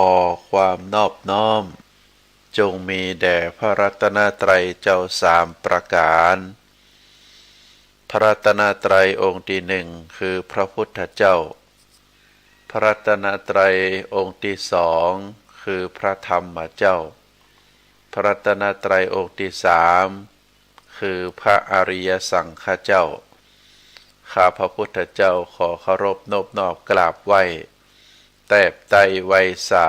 อความนอบน้อมจงมีแด่พระรัตนตรัยเจ้าสามประการพระรัตนตรัยองค์ที่หนึ่งคือพระพุทธเจ้าพระรัตนตรัยองค์ที่สองคือพระธรรมเจ้าพระรัตนตรัยองค์ที่สามคือพระอริยสังฆเจ้าข้าพระพุทธเจ้าขอเคารพนอบน้อมกราบไหว้แทบไตรไวยสา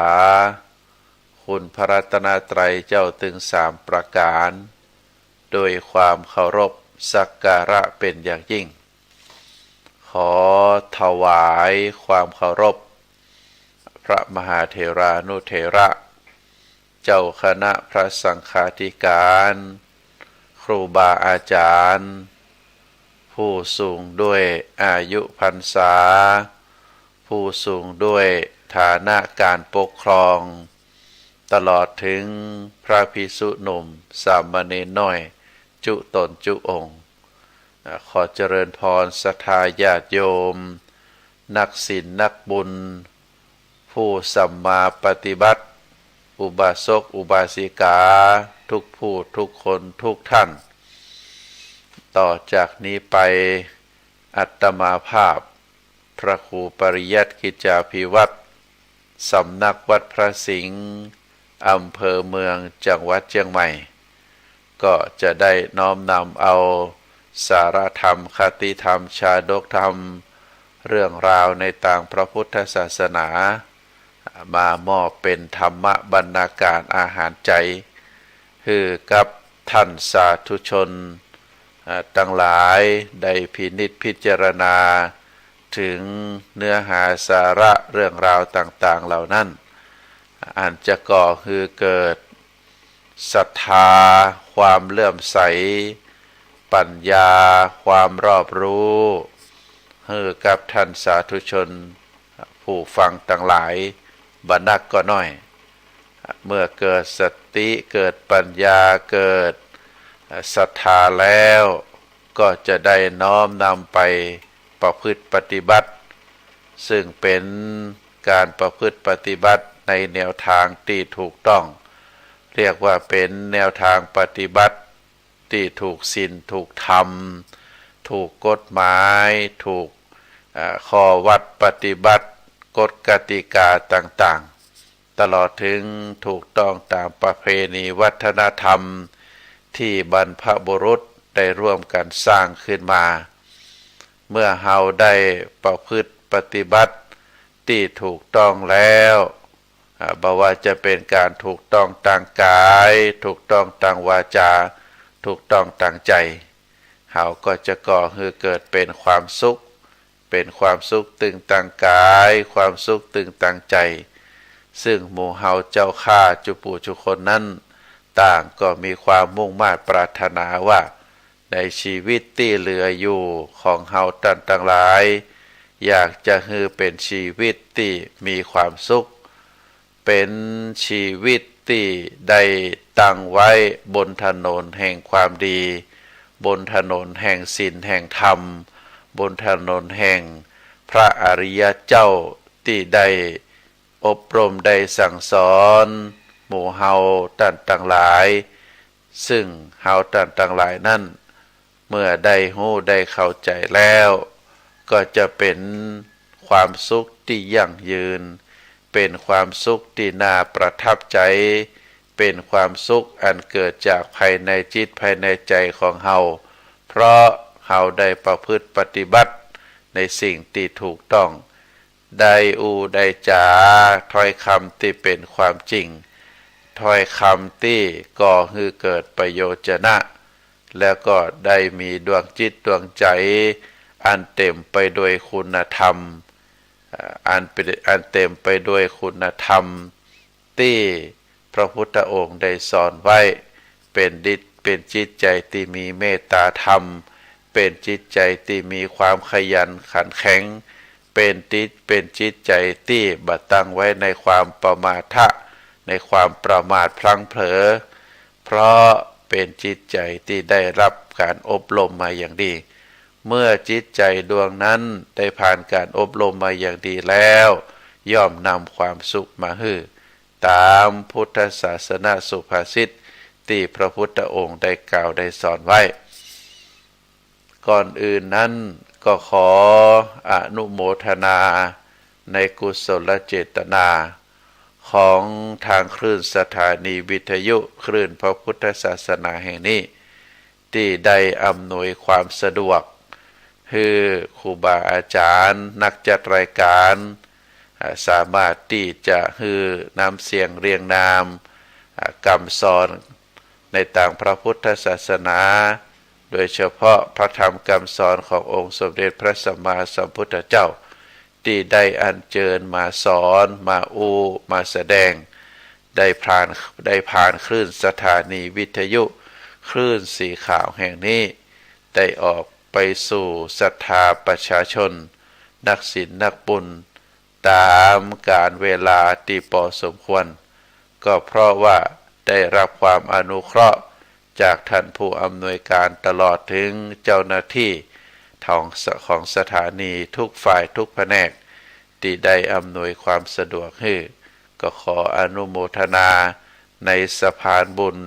คุณพระรัตนตรัยเจ้าถึงสามประการโดยความเคารพสักการะเป็นอย่างยิ่งขอถวายความเคารพพระมหาเถรานุเถระเจ้าคณะพระสังฆาธิการครูบาอาจารย์ผู้สูงด้วยอายุพรรษาผู้สูงด้วยฐานะการปกครองตลอดถึงพระภิกษุหนุ่มสามเณรน้อยจุตนจุองค์ขอเจริญพรศรัทธาญาติโยมนักศีลนักบุญผู้สัมมาปฏิบัติอุบาสกอุบาสิกาทุกผู้ทุกคนทุกท่านต่อจากนี้ไปอัตมาภาพพระครูปริยัติกิจจาภิวัตรสำนักวัดพระสิงห์อำเภอเมืองจังหวัดเชียงใหม่ก็จะได้น้อมนำเอาสารธรรมคติธรรมชาดกธรรมเรื่องราวในต่างพระพุทธศาสนามามอบเป็นธรรมบรรณาการอาหารใจคือกับท่านสาธุชนทั้งหลายได้พินิจพิจารณาถึงเนื้อหาสาระเรื่องราวต่างๆเหล่านั้นอันจะก่อคือเกิดศรัทธาความเลื่อมใสปัญญาความรอบรู้ให้กับท่านสาธุชนผู้ฟังทั้งหลายบรรณักก็น้อยเมื่อเกิดสติเกิดปัญญาเกิดศรัทธาแล้วก็จะได้น้อมนำไปประพฤติปฏิบัติซึ่งเป็นการประพฤติปฏิบัติในแนวทางที่ถูกต้องเรียกว่าเป็นแนวทางปฏิบัติที่ถูกศีลถูกธรรมถูกกฎหมายถูกข้อวัดปฏิบัติกฎกติกาต่างๆตลอดถึงถูกต้องตามประเพณีวัฒนธรรมที่บรรพบุรุษได้ร่วมกันสร้างขึ้นมาเมื่อเฮาได้ประพฤติปฏิบัติที่ถูกต้องแล้วบ่ว่าจะเป็นการถูกต้องทางกายถูกต้องทางวาจาถูกต้องทางใจเฮาก็จะก่อให้เกิดเป็นความสุขเป็นความสุขตึงทางกายความสุขตึงทางใจซึ่งหมู่เฮาเจ้าข้าจุปู่จุคนนั้นต่างก็มีความมุ่งมา่ปรารถนาว่าในชีวิตที่เหลืออยู่ของเฮาท่านทั้งหลายอยากจะให้เป็นชีวิตที่มีความสุขเป็นชีวิตที่ได้ตั้งไว้บนถนนแห่งความดีบนถนนแห่งศีลแห่งธรรมบนถนนแห่งพระอริยเจ้าที่ได้อบรมได้สั่งสอนหมู่เฮาท่านทั้งหลายซึ่งเฮาท่านทั้งหลายนั้นเมื่อได้รู้ได้เข้าใจแล้วก็จะเป็นความสุขที่ยั่งยืนเป็นความสุขที่น่าประทับใจเป็นความสุขอันเกิดจากภายในจิตภายในใจของเฮาเพราะเฮาได้ประพฤติปฏิบัติในสิ่งที่ถูกต้องได้ได้จาถ้อยคำที่เป็นความจริงถ้อยคำที่ก่อให้เกิดประโยชนะแล้วก็ได้มีดวงจิตดวงใจอันเต็มไปด้วยคุณธรรมอันเต็มไปด้วยคุณธรรมที่พระพุทธองค์ได้สอนไว้เป็นจิตใจที่มีเมตตาธรรมเป็นจิตใจที่มีความขยันขันแข็งเป็นจิตใจที่บัดตั้งไว้ในความประมาทะในความประมาทพลั้งเผลอเพราะเป็นจิตใจที่ได้รับการอบรมมาอย่างดี เมื่อจิตใจดวงนั้นได้ผ่านการอบรมมาอย่างดีแล้วย่อมนำความสุขมาให้ ตามพุทธศาสนาสุภาษิตที่พระพุทธองค์ได้กล่าวได้สอนไว้ ก่อนอื่นนั้นก็ขออนุโมทนาในกุศลเจตนาของทางคลื่นสถานีวิทยุคลื่นพระพุทธศาสนาแห่งนี้ที่ได้อำนวยความสะดวกให้ครูบาอาจารย์นักจัดรายการสามารถที่จะให้นำเสียงเรียงนามคำสอนในต่างพระพุทธศาสนาโดยเฉพาะพระธรรมคำสอนขององค์สมเด็จพระสัมมาสัมพุทธเจ้าที่ได้อัญเชิญมาสอนมามาแสดงได้ผ่านคลื่นสถานีวิทยุคลื่นสีขาวแห่งนี้ได้ออกไปสู่ศรัทธาประชาชนนักศีลนักบุญตามกาลเวลาที่พอสมควรก็เพราะว่าได้รับความอนุเคราะห์จากท่านผู้อำนวยการตลอดถึงเจ้าหน้าที่ของสถานีทุกฝ่ายทุกแผนกที่ได้อำนวยความสะดวกให้ก็ขออนุโมทนาในสะพานบุญ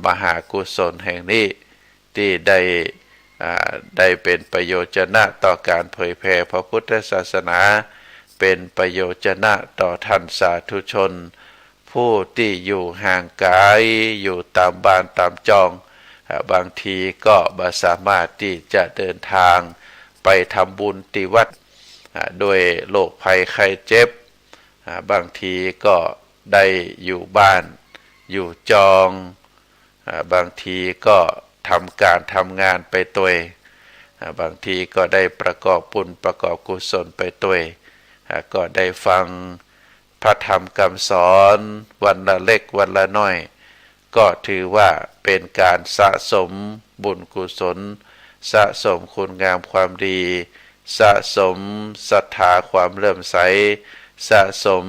มหากุศลแห่งนี้ที่ได้เป็นประโยชนะต่อการเผยแผ่พระพุทธศาสนาเป็นประโยชนะต่อท่านสาธุชนผู้ที่อยู่ห่างไกลอยู่ตามบ้านตามจองบางทีก็บ่สามารถที่จะเดินทางไปทำบุญที่วัดด้วยโรคภัยไข้เจ็บบางทีก็ได้อยู่บ้านอยู่จองบางทีก็ทำการทำงานไปตัวบางทีก็ได้ประกอบบุญประกอบกุศลไปตัวก็ได้ฟังพระธรรมคำสอนวันละเล็กวันละน้อยก็ถือว่าเป็นการสะสมบุญกุศลสะสมคุณงามความดีสะสมศรัทธาความเลื่อมใสสะสม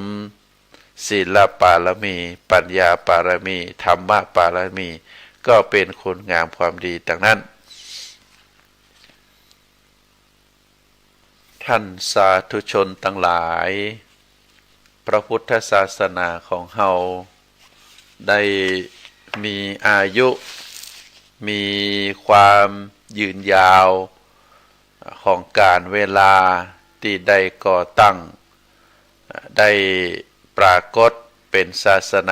ศีลปารมีปัญญาปารมีธรรมปารมีก็เป็นคุณงามความดีดังนั้นท่านสาธุชนทั้งหลายพระพุทธศาสนาของเฮาได้มีอายุมีความยืนยาวของการเวลาที่ได้ก่อตั้งได้ปรากฏเป็นศาสน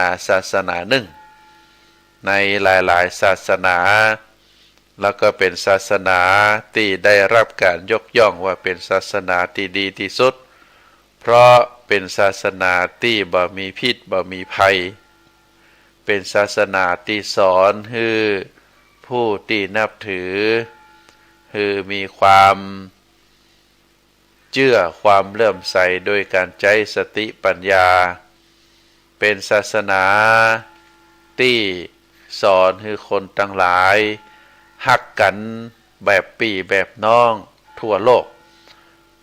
าหนึ่งในหลายๆศาสนาแล้วก็เป็นศาสนาที่ได้รับการยกย่องว่าเป็นศาสนาที่ดีที่สุดเพราะเป็นศาสนาที่บ่มีพิษบ่มีภัยเป็นศาสนาที่สอนให้ผู้ที่นับถือคือมีความเชื่อความเลื่อมใสโดยการใช้สติปัญญาเป็นศาสนาที่สอนให้คนทั้งหลายฮักกันแบบพี่แบบน้องทั่วโลก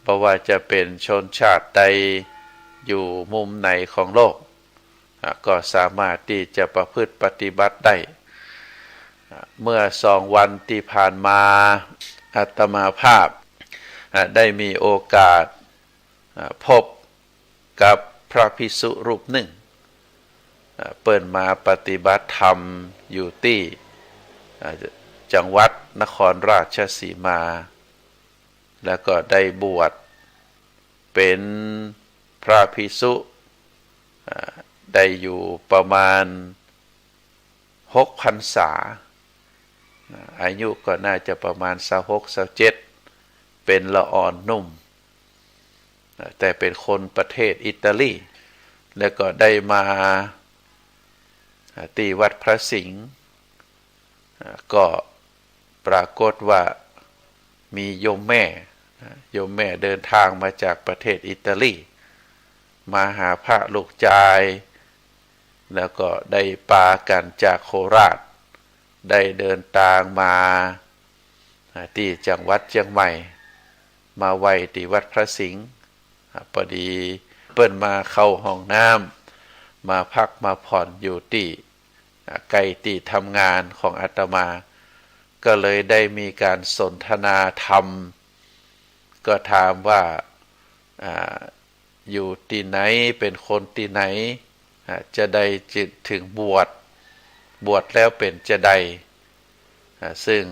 เพราะว่าจะเป็นชนชาติใดอยู่มุมไหนของโลกก็สามารถที่จะประพฤติปฏิบัติได้เมื่อ2 วันที่ผ่านมาอาตมาภาพได้มีโอกาสพบกับพระภิกษุรูปหนึ่งเปิดมาปฏิบัติธรรมอยู่ที่จังหวัดนครราชสีมาแล้วก็ได้บวชเป็นพระภิกษุได้อยู่ประมาณ6 พรรษาอายุก็น่าจะประมาณ26-27เป็นละอ่อนนุ่มแต่เป็นคนประเทศอิตาลีแล้วก็ได้มาที่วัดพระสิงห์ก็ปรากฏว่ามีโยมแม่เดินทางมาจากประเทศอิตาลีมาหาพระลูกชายแล้วก็ได้ปากันจากโคราชได้เดินทางมาที่จังหวัดเชียงใหม่มาไว้ที่วัดพระสิงห์พอดีเปิ้นมาเข้าห้องน้ำมาพักมาผ่อนอยู่ที่ใกล้ที่ทำงานของอาตมาก็เลยได้มีการสนทนาธรรมก็ถามว่าอยู่ที่ไหนเป็นคนที่ไหน จะได้จิตถึงบวชแล้วเป็นจะได้ซึ่ง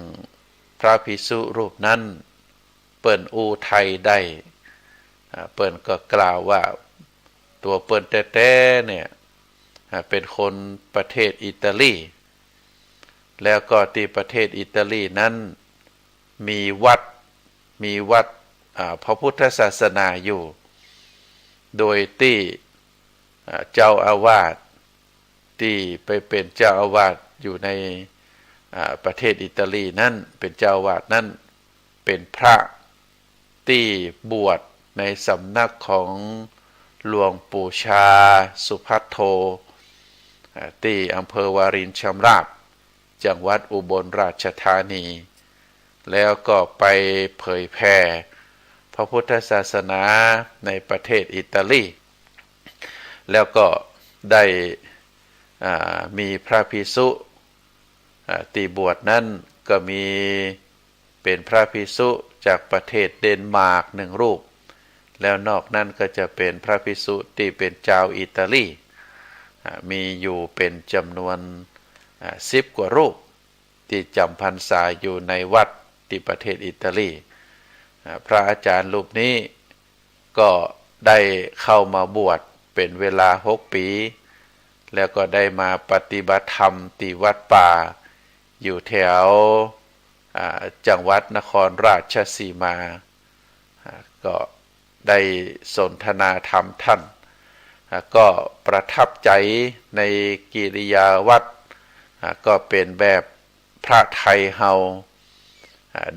พระภิกษุรูปนั้นเปิ้นอูไทยได้เปิ้นก็กล่าวว่าตัวเปิ้นแท้ๆเนี่ยเป็นคนประเทศอิตาลีแล้วก็ที่ประเทศอิตาลีนั้นมีวัดพระพุทธศาสนาอยู่โดยที่เจ้าอาวาสที่ไปเป็นเจ้าอาวาสอยู่ในประเทศอิตาลีนั้นเป็นเจ้าอาวาสนั้นเป็นพระที่บวชในสำนักของหลวงปู่ชาสุภัทโทที่อำเภอวารินชำราบจังหวัดอุบลราชธานีแล้วก็ไปเผยแผ่พระพุทธศาสนาในประเทศอิตาลีแล้วก็ได้มีพระภิกษุที่บวชนั้นก็มีเป็นพระภิกษุจากประเทศเดนมาร์ก1 รูปแล้วนอกนั้นก็จะเป็นพระภิกษุที่เป็นชาวอิตาลีมีอยู่เป็นจำนวน10 กว่ารูปที่จำพรรษาอยู่ในวัดที่ประเทศอิตาลีพระอาจารย์รูปนี้ก็ได้เข้ามาบวชเป็นเวลา6 ปีแล้วก็ได้มาปฏิบัติธรรมที่วัดป่าอยู่แถวจังหวัดนครราชสีมาก็ได้สนทนาธรรมท่านก็ประทับใจในกิริยาวัดก็เป็นแบบพระไทยเฮา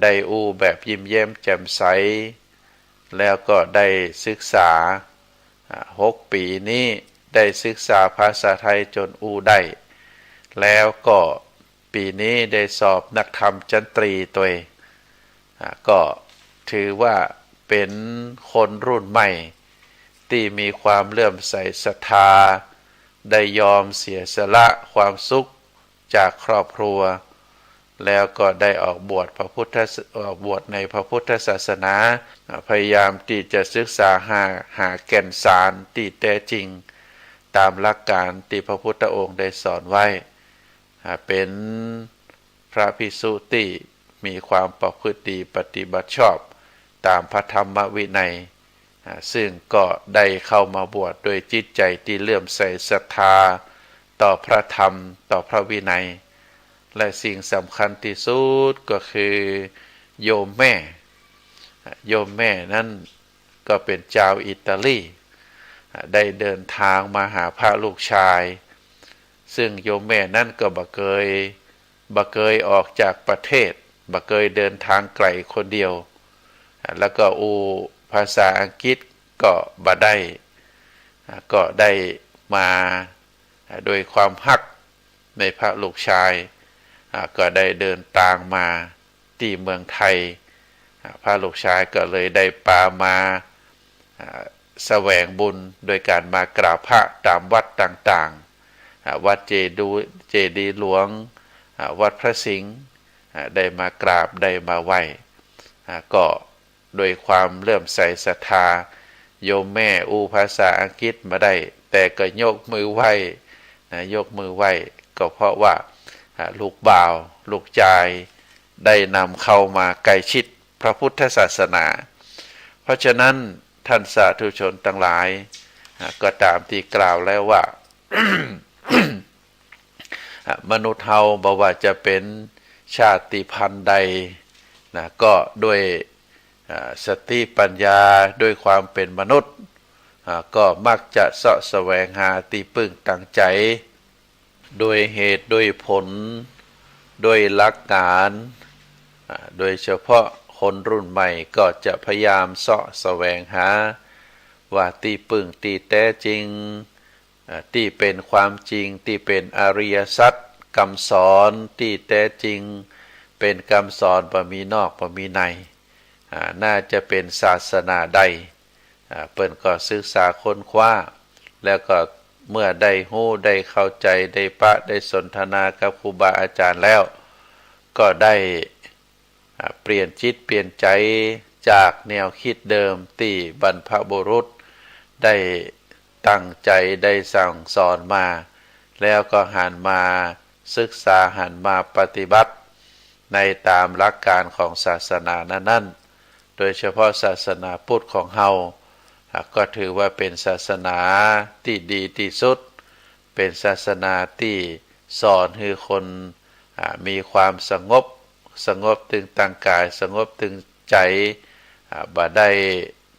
ได้แบบยิ้มแย้มแจ่มใสแล้วก็ได้ศึกษา6 ปีนี้ได้ศึกษาภาษาไทยจนได้แล้วก็ปีนี้ได้สอบนักธรรมจันตรีตัวก็ถือว่าเป็นคนรุ่นใหม่ที่มีความเลื่อมใสศรัทธาได้ยอมเสียสละความสุขจากครอบครัวแล้วก็ได้ออกบวชในพระพุทธศาสนาพยายามที่จะศึกษาหาแก่นสารที่แท้จริงตามหลักการที่พระพุทธองค์ได้สอนไว้เป็นพระภิกษุที่มีความประพฤติดีปฏิบัติชอบตามพระธรรมวินัยซึ่งก็ได้เข้ามาบวชโดยจิตใจที่เลื่อมใสศรัทธาต่อพระธรรมต่อพระวินัยและสิ่งสำคัญที่สุดก็คือโยมแม่นั้นก็เป็นชาวอิตาลีได้เดินทางมาหาพระลูกชายซึ่งโยมแม่นั้นก็บ่เคยออกจากประเทศบ่เคยเดินทางไกลคนเดียวแล้วก็ภาษาอังกฤษก็บ่ได้มาโดยความฮักในพระลูกชายก็ได้เดินทางมาที่เมืองไทยพระลูกชายก็เลยได้ปามาแสวงบุญโดยการมากราบพระตามวัดต่างๆวัดเจดีย์หลวงวัดพระสิงห์ได้มากราบได้มาไหว้ก็โดยความเลื่อมใสศรัทธาโยมแม่ภาษาอังกฤษมาได้แต่ก็ยกมือไหว้ก็เพราะว่าลูกบ่าวลูกชายได้นำเข้ามาใกล้ชิดพระพุทธศาสนาเพราะฉะนั้นท่านสาธุชนทั้งหลายก็ตามที่กล่าวแล้วว่า มนุษย์เฮาบ่ว่าจะเป็นชาติพันธุ์ใดก็ด้วยสติปัญญาด้วยความเป็นมนุษย์ก็มักจะเสาะแสวงหาที่พึ่งทางใจโดยเหตุโดยผลโดยหลักการโดยเฉพาะคนรุ่นใหม่ก็จะพยายามเสาะแสวงหาว่าที่พึ่งที่แท้จริงที่เป็นความจริงที่เป็นอริยสัจคำสอนที่แท้จริงเป็นคำสอนบ่มีนอกบ่มีในน่าจะเป็นศาสนาใดเปิ้นก็ศึกษาค้นคว้าแล้วก็เมื่อได้รู้ได้เข้าใจได้สนทนากับครูบาอาจารย์แล้วก็ได้เปลี่ยนจิตเปลี่ยนใจจากแนวคิดเดิมที่บรรพบุรุษได้ ตั้งใจได้สั่งสอนมา แล้วก็หันมาศึกษาหันมาปฏิบัติในตามหลักการของศาสนานั้นๆโดยเฉพาะศาสนาพุทธของเฮาก็ถือว่าเป็นศาสนาที่ดีที่สุดเป็นศาสนาที่สอนให้คนมีความสงบถึงตั้งกายสงบถึงใจบ่ได้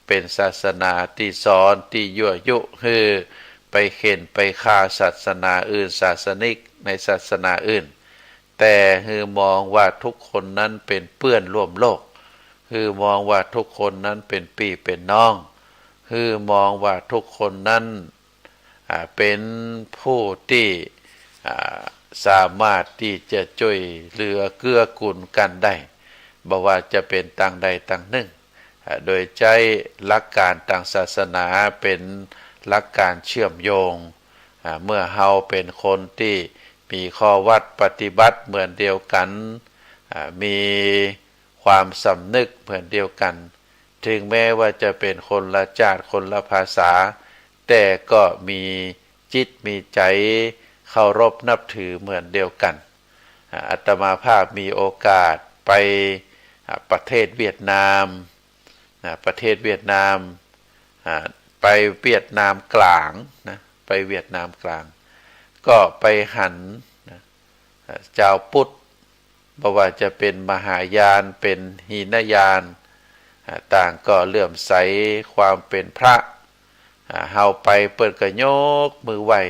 เป็นศาสนาที่สอนที่ยั่วยุให้ไปเข็นไปฆ่าศาสนาอื่นศาสนิกในศาสนาอื่นแต่คือมองว่าทุกคนนั้นเป็นเพื่อนร่วมโลกคือมองว่าทุกคนนั้นเป็นพี่เป็นน้องคือมองว่าทุกคนนั้นเป็นผู้ที่สามารถที่จะช่วยเหลือเกื้อกูลกันได้บ่ว่าจะเป็นต่างใดต่างหนึ่งโดยใช้หลักการทางศาสนาเป็นหลักการเชื่อมโยงเมื่อเฮาเป็นคนที่มีข้อวัดปฏิบัติเหมือนเดียวกันมีความสำนึกเหมือนเดียวกันถึงแม้ว่าจะเป็นคนละชาติคนละภาษาแต่ก็มีจิตมีใจเคารพนับถือเหมือนเดียวกันอาตมาภาพมีโอกาสไปประเทศเวียดนามไปเวียดนามกลางนะไปเวียดนามกลางก็ไปหันเจ้าพุทธบ่ว่าจะเป็นมหายานเป็นหีนยานต่างก็เลื่อมใสความเป็นพระเฮาไปเปิดก็ยกมือไหว้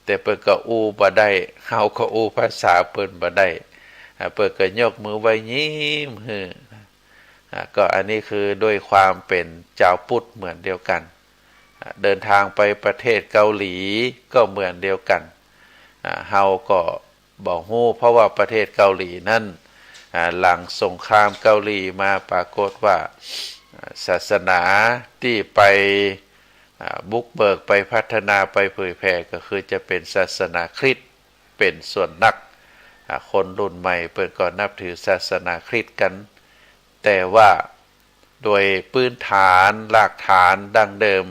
แต่เปิดก็อูบ่ได้เฮาก็อูภาษาเปิ้นบ่ได้เปิดก็ยกมือไหว้ยิ้มฮือก็อันนี้คือด้วยความเป็นเจ้าพุทธเหมือนเดียวกันเดินทางไปประเทศเกาหลีก็เหมือนเดียวกันเฮาก็บอกฮู้เพราะว่าประเทศเกาหลีนั้นหลังสงครามเกาหลีมาปรากฏว่าศาสนาที่ไปบุกเบิกไปพัฒนาไปเผยแผ่ก็คือจะเป็นศาสนาคริสต์เป็นส่วนนักคนรุ่นใหม่เปิดก่อนนับถือศาสนาคริสต์กันแต่ว่าโดยพื้นฐานรากฐานดั้งเดิม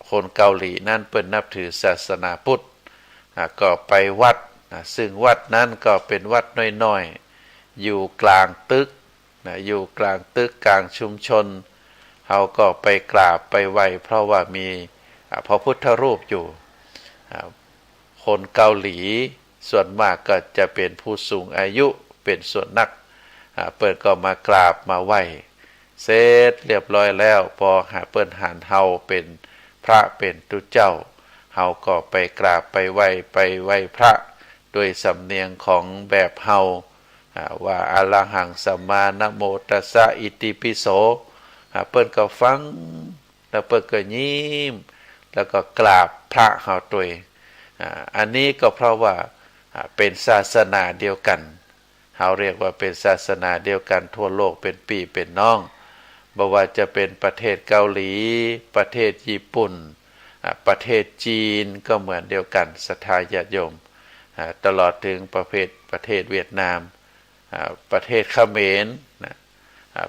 คนเกาหลีนั่นเปิดนับถือศาสนาพุทธก็ไปวัดซึ่งวัดนั้นก็เป็นวัดน้อยๆอยู่กลางตึกอยู่กลางตึกกลางชุมชนเขาก็ไปกราบไปไหว้เพราะว่ามีพระพุทธรูปอยู่คนเกาหลีส่วนมากก็จะเป็นผู้สูงอายุเป็นส่วนนักเปิดก็มากราบมาไหว้เสร็จเรียบร้อยแล้วพอเปิ้นหานเฮาเป็นพระเป็นตุเจ้าเฮาก็ไปกราบไปไหว้พระด้วยสำเนียงของแบบเฮาว่าอะระหังสัมมานะโมตัสสะอิติปิโสเปิ้นก็ฟังแล้วเปิ้นก็ยิ้มแล้วก็กราบพระเฮาด้วยอันนี้ก็เพราะว่าเป็นศาสนาเดียวกันเฮาเรียกว่าเป็นศาสนาเดียวกันทั่วโลกเป็นพี่เป็นน้องบ่ว่าจะเป็นประเทศเกาหลีประเทศญี่ปุ่นประเทศจีนก็เหมือนเดียวกันศรัทธาญาติโยมตลอดถึงประเทศเวียดนามประเทศเขมร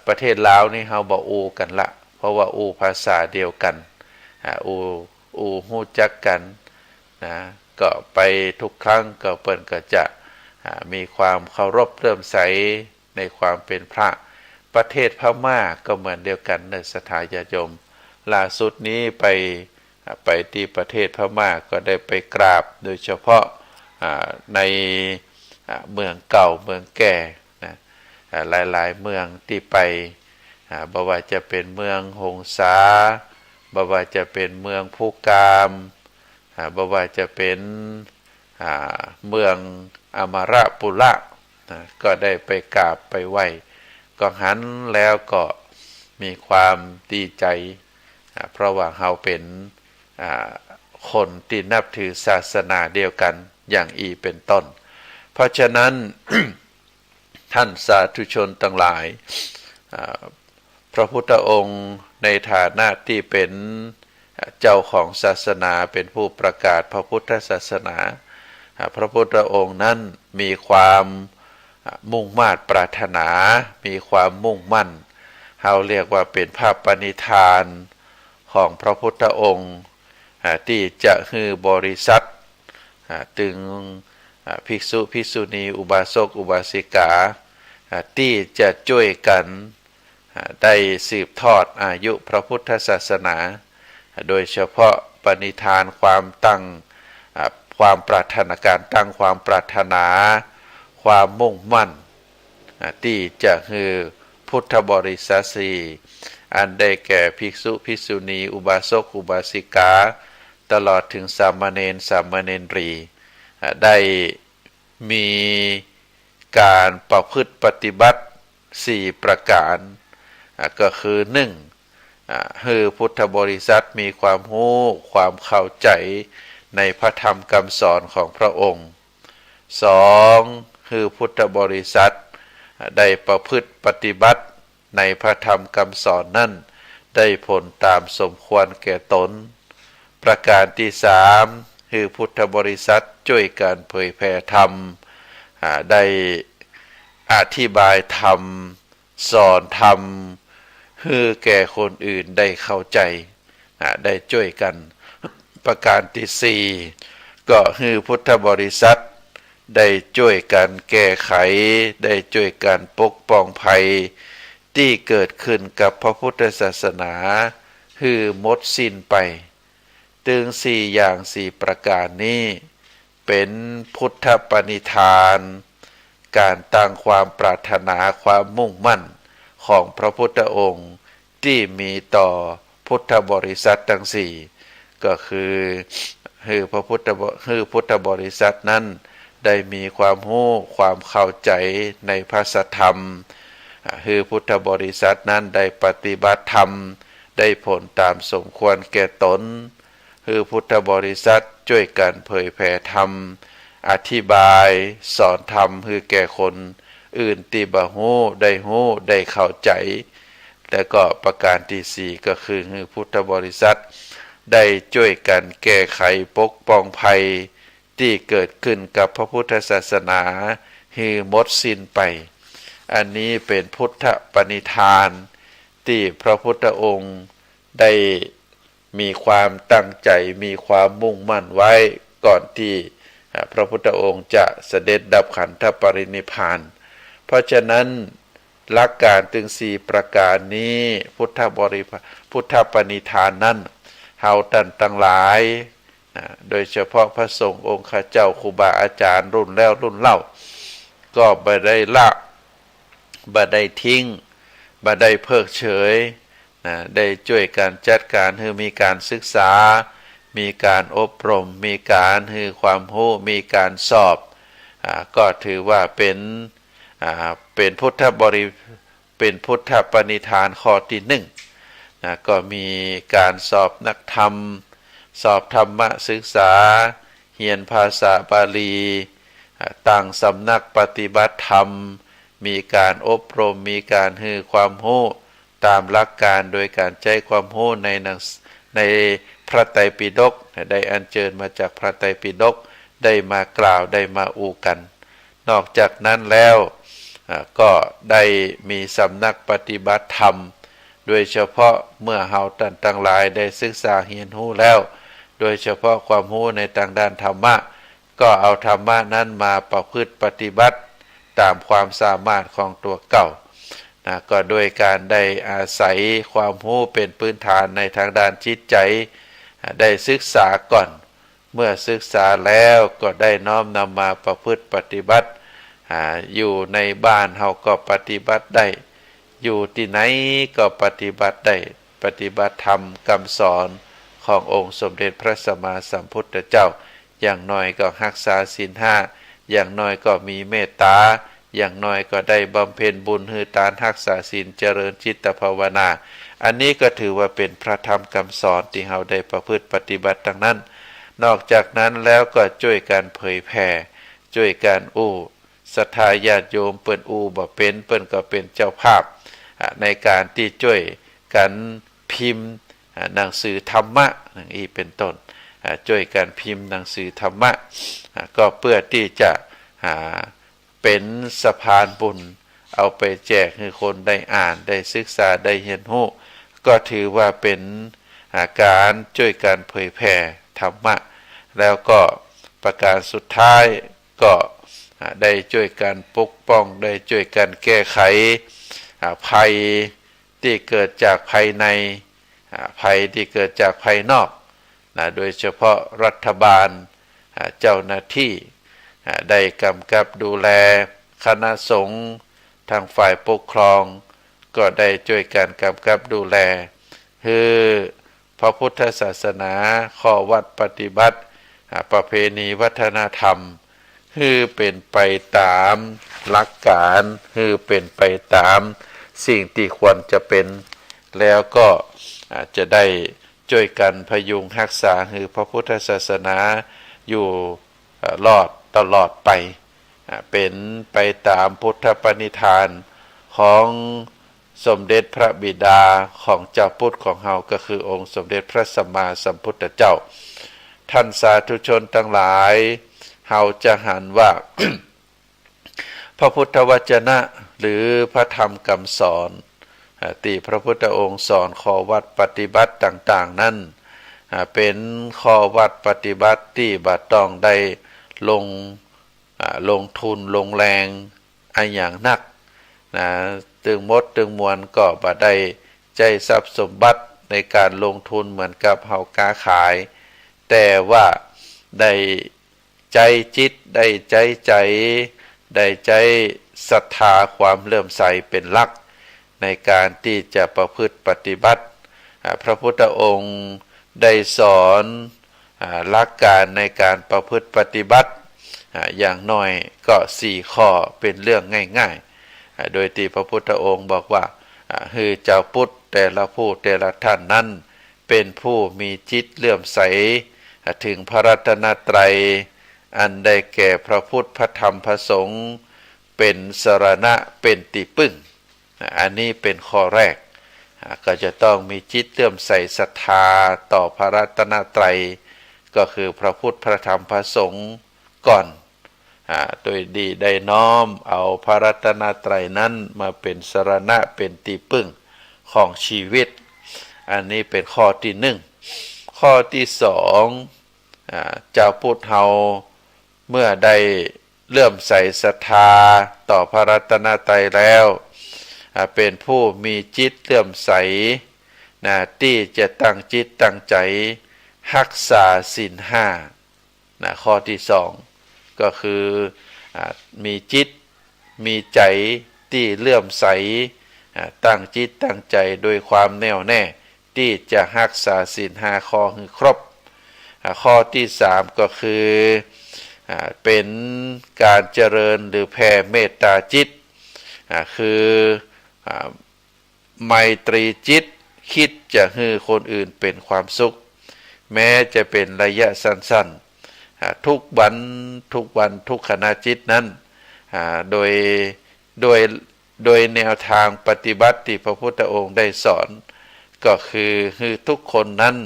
ประเทศลาวนี่เฮาบ่อูกันละเพราะว่าอูภาษาเดียวกันอูฮู้จักกันนะก็ไปทุกครั้งก็เปิ้นก็จะมีความเคารพเลื่อมใสในความเป็นพระประเทศพม่าก็เหมือนเดียวกันในศรัทธาญาติโยมล่าสุดนี้ไปที่ประเทศพม่าก็ได้ไปกราบโดยเฉพาะในเมืองเก่าเมืองแก่นะหลายๆเมืองที่ไปบ่ว่าจะเป็นเมืองหงสาบ่ว่าจะเป็นเมืองภูกามบ่ว่าจะเป็นเมืองอมรปุระก็ได้ไปกราบไปไหว้ก็หันแล้วก็มีความดีใจเพราะว่าเฮาเป็นคนที่นับถือศาสนาเดียวกันอย่างเป็นต้นเพราะฉะนั้น ท่านสาธุชนทั้งหลายพระพุทธองค์ในฐานะที่เป็นเจ้าของศาสนาเป็นผู้ประกาศพระพุทธศาสนาพระพุทธองค์นั้นมีความมุ่งมา่ปรารถนามีความมุ่งมั่นเราเรียกว่าเป็นภาพปณิธาน ของพระพุทธองค์ที่จะคือบริษัทถึงภิกษุภิกษุณีอุบาสกอุบาสิกาที่จะช่วยกันได้สืบทอดอายุพระพุทธศาสนาโดยเฉพาะปณิธานความตั้งความปรารถนาการตั้งความปรารถนาความมุ่งมั่นที่จะคือพุทธบริษัทสี่อันได้แก่ภิกษุภิกษุณีอุบาสกอุบาสิกาตลอดถึงสามเณรสามเณรีได้มีการประพฤติปฏิบัติ4ประการก็คือ1คือพุทธบริษัทมีความรู้ความเข้าใจในพระธรรมคำสอนของพระองค์2คือพุทธบริษัทได้ประพฤติปฏิบัติในพระธรรมคำสอนนั้นได้ผลตามสมควรแก่ตนประการที่3คือพุทธบริษัทช่วยการเผยแผ่ธรรมได้อธิบายธรรมสอนธรรมให้แก่คนอื่นได้เข้าใจได้ช่วยกันประการที่4ก็คือพุทธบริษัทได้ช่วยกันแก้ไขได้ช่วยกันปกป้องภัยที่เกิดขึ้นกับพระพุทธศาสนาคือหมดสิ้นไปถึง4อย่าง4ประการนี้เป็นพุทธปณิธานการตั้งความปรารถนาความมุ่งมั่นของพระพุทธองค์ที่มีต่อพุทธบริษัททั้งสี่ก็คือพระพุทธบริษัทนั้นได้มีความรู้ความเข้าใจในพระสัทธรรมพุทธบริษัทนั้นได้ปฏิบัติธรรมได้ผลตามสมควรแก่ตนพุทธบริษัทช่วยกันเผยแผ่ธรรมอธิบายสอนธรรมแก่คนอื่นที่บ่ฮู้ได้เข้าใจและก็ประการที่4ก็คือพุทธบริษัทได้ช่วยกันแก้ไขปกป้องภัยที่เกิดขึ้นกับพระพุทธศาสนาให้หมดสิ้นไปอันนี้เป็นพุทธปณิธานที่พระพุทธองค์ได้มีความตั้งใจมีความมุ่งมั่นไว้ก่อนที่พระพุทธองค์จะเสด็จดับขันธปรินิพพานเพราะฉะนั้นหลักการถึง4ประการนี้พุทธปณิธานนั้นเฮาท่านทั้งหลายโดยเฉพาะพระสงฆ์องค์ข้าเจ้าครูบาอาจารย์รุ่นแล้วรุ่นเล่าก็บ่ได้ละบ่ได้ทิ้งบ่ได้เพิกเฉยได้ช่วยการจัดการให้มีการศึกษามีการอบรมมีการให้ความรู้มีการสอบก็ถือว่าเป็นพุทธปณิธานข้อที่1ก็มีการสอบนักธรรมสอบธรรมศึกษาเรียนภาษาบาลีตั้งสำนักปฏิบัติธรรมมีการอบรมมีการให้ความรู้ตามหลักการโดยการใช้ความรู้ในพระไตรปิฎกได้อัญเชิญมาจากพระไตรปิฎกได้มากล่าวได้มาอูกันนอกจากนั้นแล้วก็ได้มีสำนักปฏิบัติธรรมโดยเฉพาะเมื่อเฮาท่านทั้งหลายได้ศึกษาเรียนรู้แล้วโดยเฉพาะความรู้ในทางด้านธรรมะก็เอาธรรมะนั้นมาประพฤติปฏิบัติตามความสามารถของตัวเก่าก็โดยการได้อาศัยความรู้เป็นพื้นฐานในทางด้านจิตใจได้ศึกษาก่อนเมื่อศึกษาแล้วก็ได้น้อมนำมาประพฤติปฏิบัติอยู่ในบ้านเฮาก็ปฏิบัติได้อยู่ที่ไหนก็ปฏิบัติได้ปฏิบัติธรรมคำสอนขององค์สมเด็จพระสัมมาสัมพุทธเจ้าอย่างน้อยก็รักษาศีล5อย่างน้อยก็มีเมตตาอย่างน้อยก็ได้บำเพ็ญบุญคือตานรักษาศีลเจริญจิตภาวนาอันนี้ก็ถือว่าเป็นพระธรรมคำสอนที่เราได้ประพฤติปฏิบัติดังนั้นนอกจากนั้นแล้วก็ช่วยกันเผยแผ่ช่วยกันศรัทธาญาติโยมเปิ้นบ่เป็นเปิ้นก็เป็นเจ้าภาพในการที่ช่วยกันพิมพ์หนังสือธรรมะอย่างนี้เป็นต้นช่วยกันพิมพ์หนังสือธรรมะก็เพื่อที่จะเป็นสะพานบุญเอาไปแจกให้คนได้อ่านได้ศึกษาได้เรียนรู้ก็ถือว่าเป็น การช่วยการเผยแผ่ธรรมะแล้วก็ประการสุดท้ายก็ได้ช่วยกันปกป้องได้ช่วยกันแก้ไขภัยที่เกิดจากภายในภัยที่เกิดจากภายนอกโดยเฉพาะรัฐบาลเจ้าหน้าที่ได้กำกับดูแลคณะสงฆ์ทางฝ่ายปกครองก็ได้ช่วยกันกำกับดูแลคือพระพุทธศาสนาข้อวัดปฏิบัติประเพณีวัฒนธรรมคือเป็นไปตามหลักการคือเป็นไปตามสิ่งที่ควรจะเป็นแล้วก็จะได้ช่วยกันพยุงรักษาคือพระพุทธศาสนาอยู่รอดตลอดไปเป็นไปตามพุทธปณิธานของสมเด็จพระบิดาของเจ้าพุทธของเฮาก็คือองค์สมเด็จพระสัมมาสัมพุทธเจ้าท่านสาธุชนทั้งหลายเฮาจะหันว่า พระพุทธวจนะหรือพระธรรมคำสอนที่พระพุทธองค์สอนข้อวัดปฏิบัติต่างๆนั้นเป็นข้อวัดปฏิบัติที่บ่ต้องได้ลงทุนลงแรงอย่างนักตึงมดตึงมวลก็บ่ได้ใจทรัพย์สมบัติในการลงทุนเหมือนกับเฮาค้าขายแต่ว่าได้ใจจิตได้ใจได้ใจศรัทธาความเลื่อมใสเป็นหลักในการที่จะประพฤติปฏิบัติพระพุทธองค์ได้สอนหลักการในการประพฤติปฏิบัติอย่างน้อยก็4ข้อเป็นเรื่องง่ายๆโดยที่พระพุทธองค์บอกว่าคือเจ้าพุทธแต่ละผู้แต่ละท่านนั้นเป็นผู้มีจิตเลื่อมใสถึงพระรัตนตรัยอันได้แก่พระพุทธพระธรรมพระสงฆ์เป็นสรณะเป็นที่พึ่งอันนี้เป็นข้อแรกก็จะต้องมีจิตเลื่อมใสศรัทธาต่อพระรัตนตรัยก็คือพระพุทธพระธรรมพระสงฆ์ก่อนโดยดีได้น้อมเอาพระรัตนตรัยนั้นมาเป็นสรณะเป็นที่พึ่งของชีวิตอันนี้เป็นข้อที่1ข้อที่2เจ้าพุทธเฮาเมื่อได้เลื่อมใสศรัทธาต่อพระรัตนตรัยแล้วเป็นผู้มีจิตเลื่อมใสที่จะตั้งจิตตั้งใจรักษาศีล5ข้อที่2ก็คือมีจิตมีใจที่เลื่อมใสตั้งจิตตั้งใจโดยความแน่วแน่ที่จะรักษาศีล5ข้อให้ครบข้อที่3ก็คือเป็นการเจริญหรือแผ่เมตตาจิตคือไมตรีจิตคิดจะให้คนอื่นเป็นความสุขแม้จะเป็นระยะสั้นๆทุกวันทุกขณะจิตนั้นโดยแนวทางปฏิบัติที่พระพุทธองค์ได้สอนก็คือทุกคนนั้น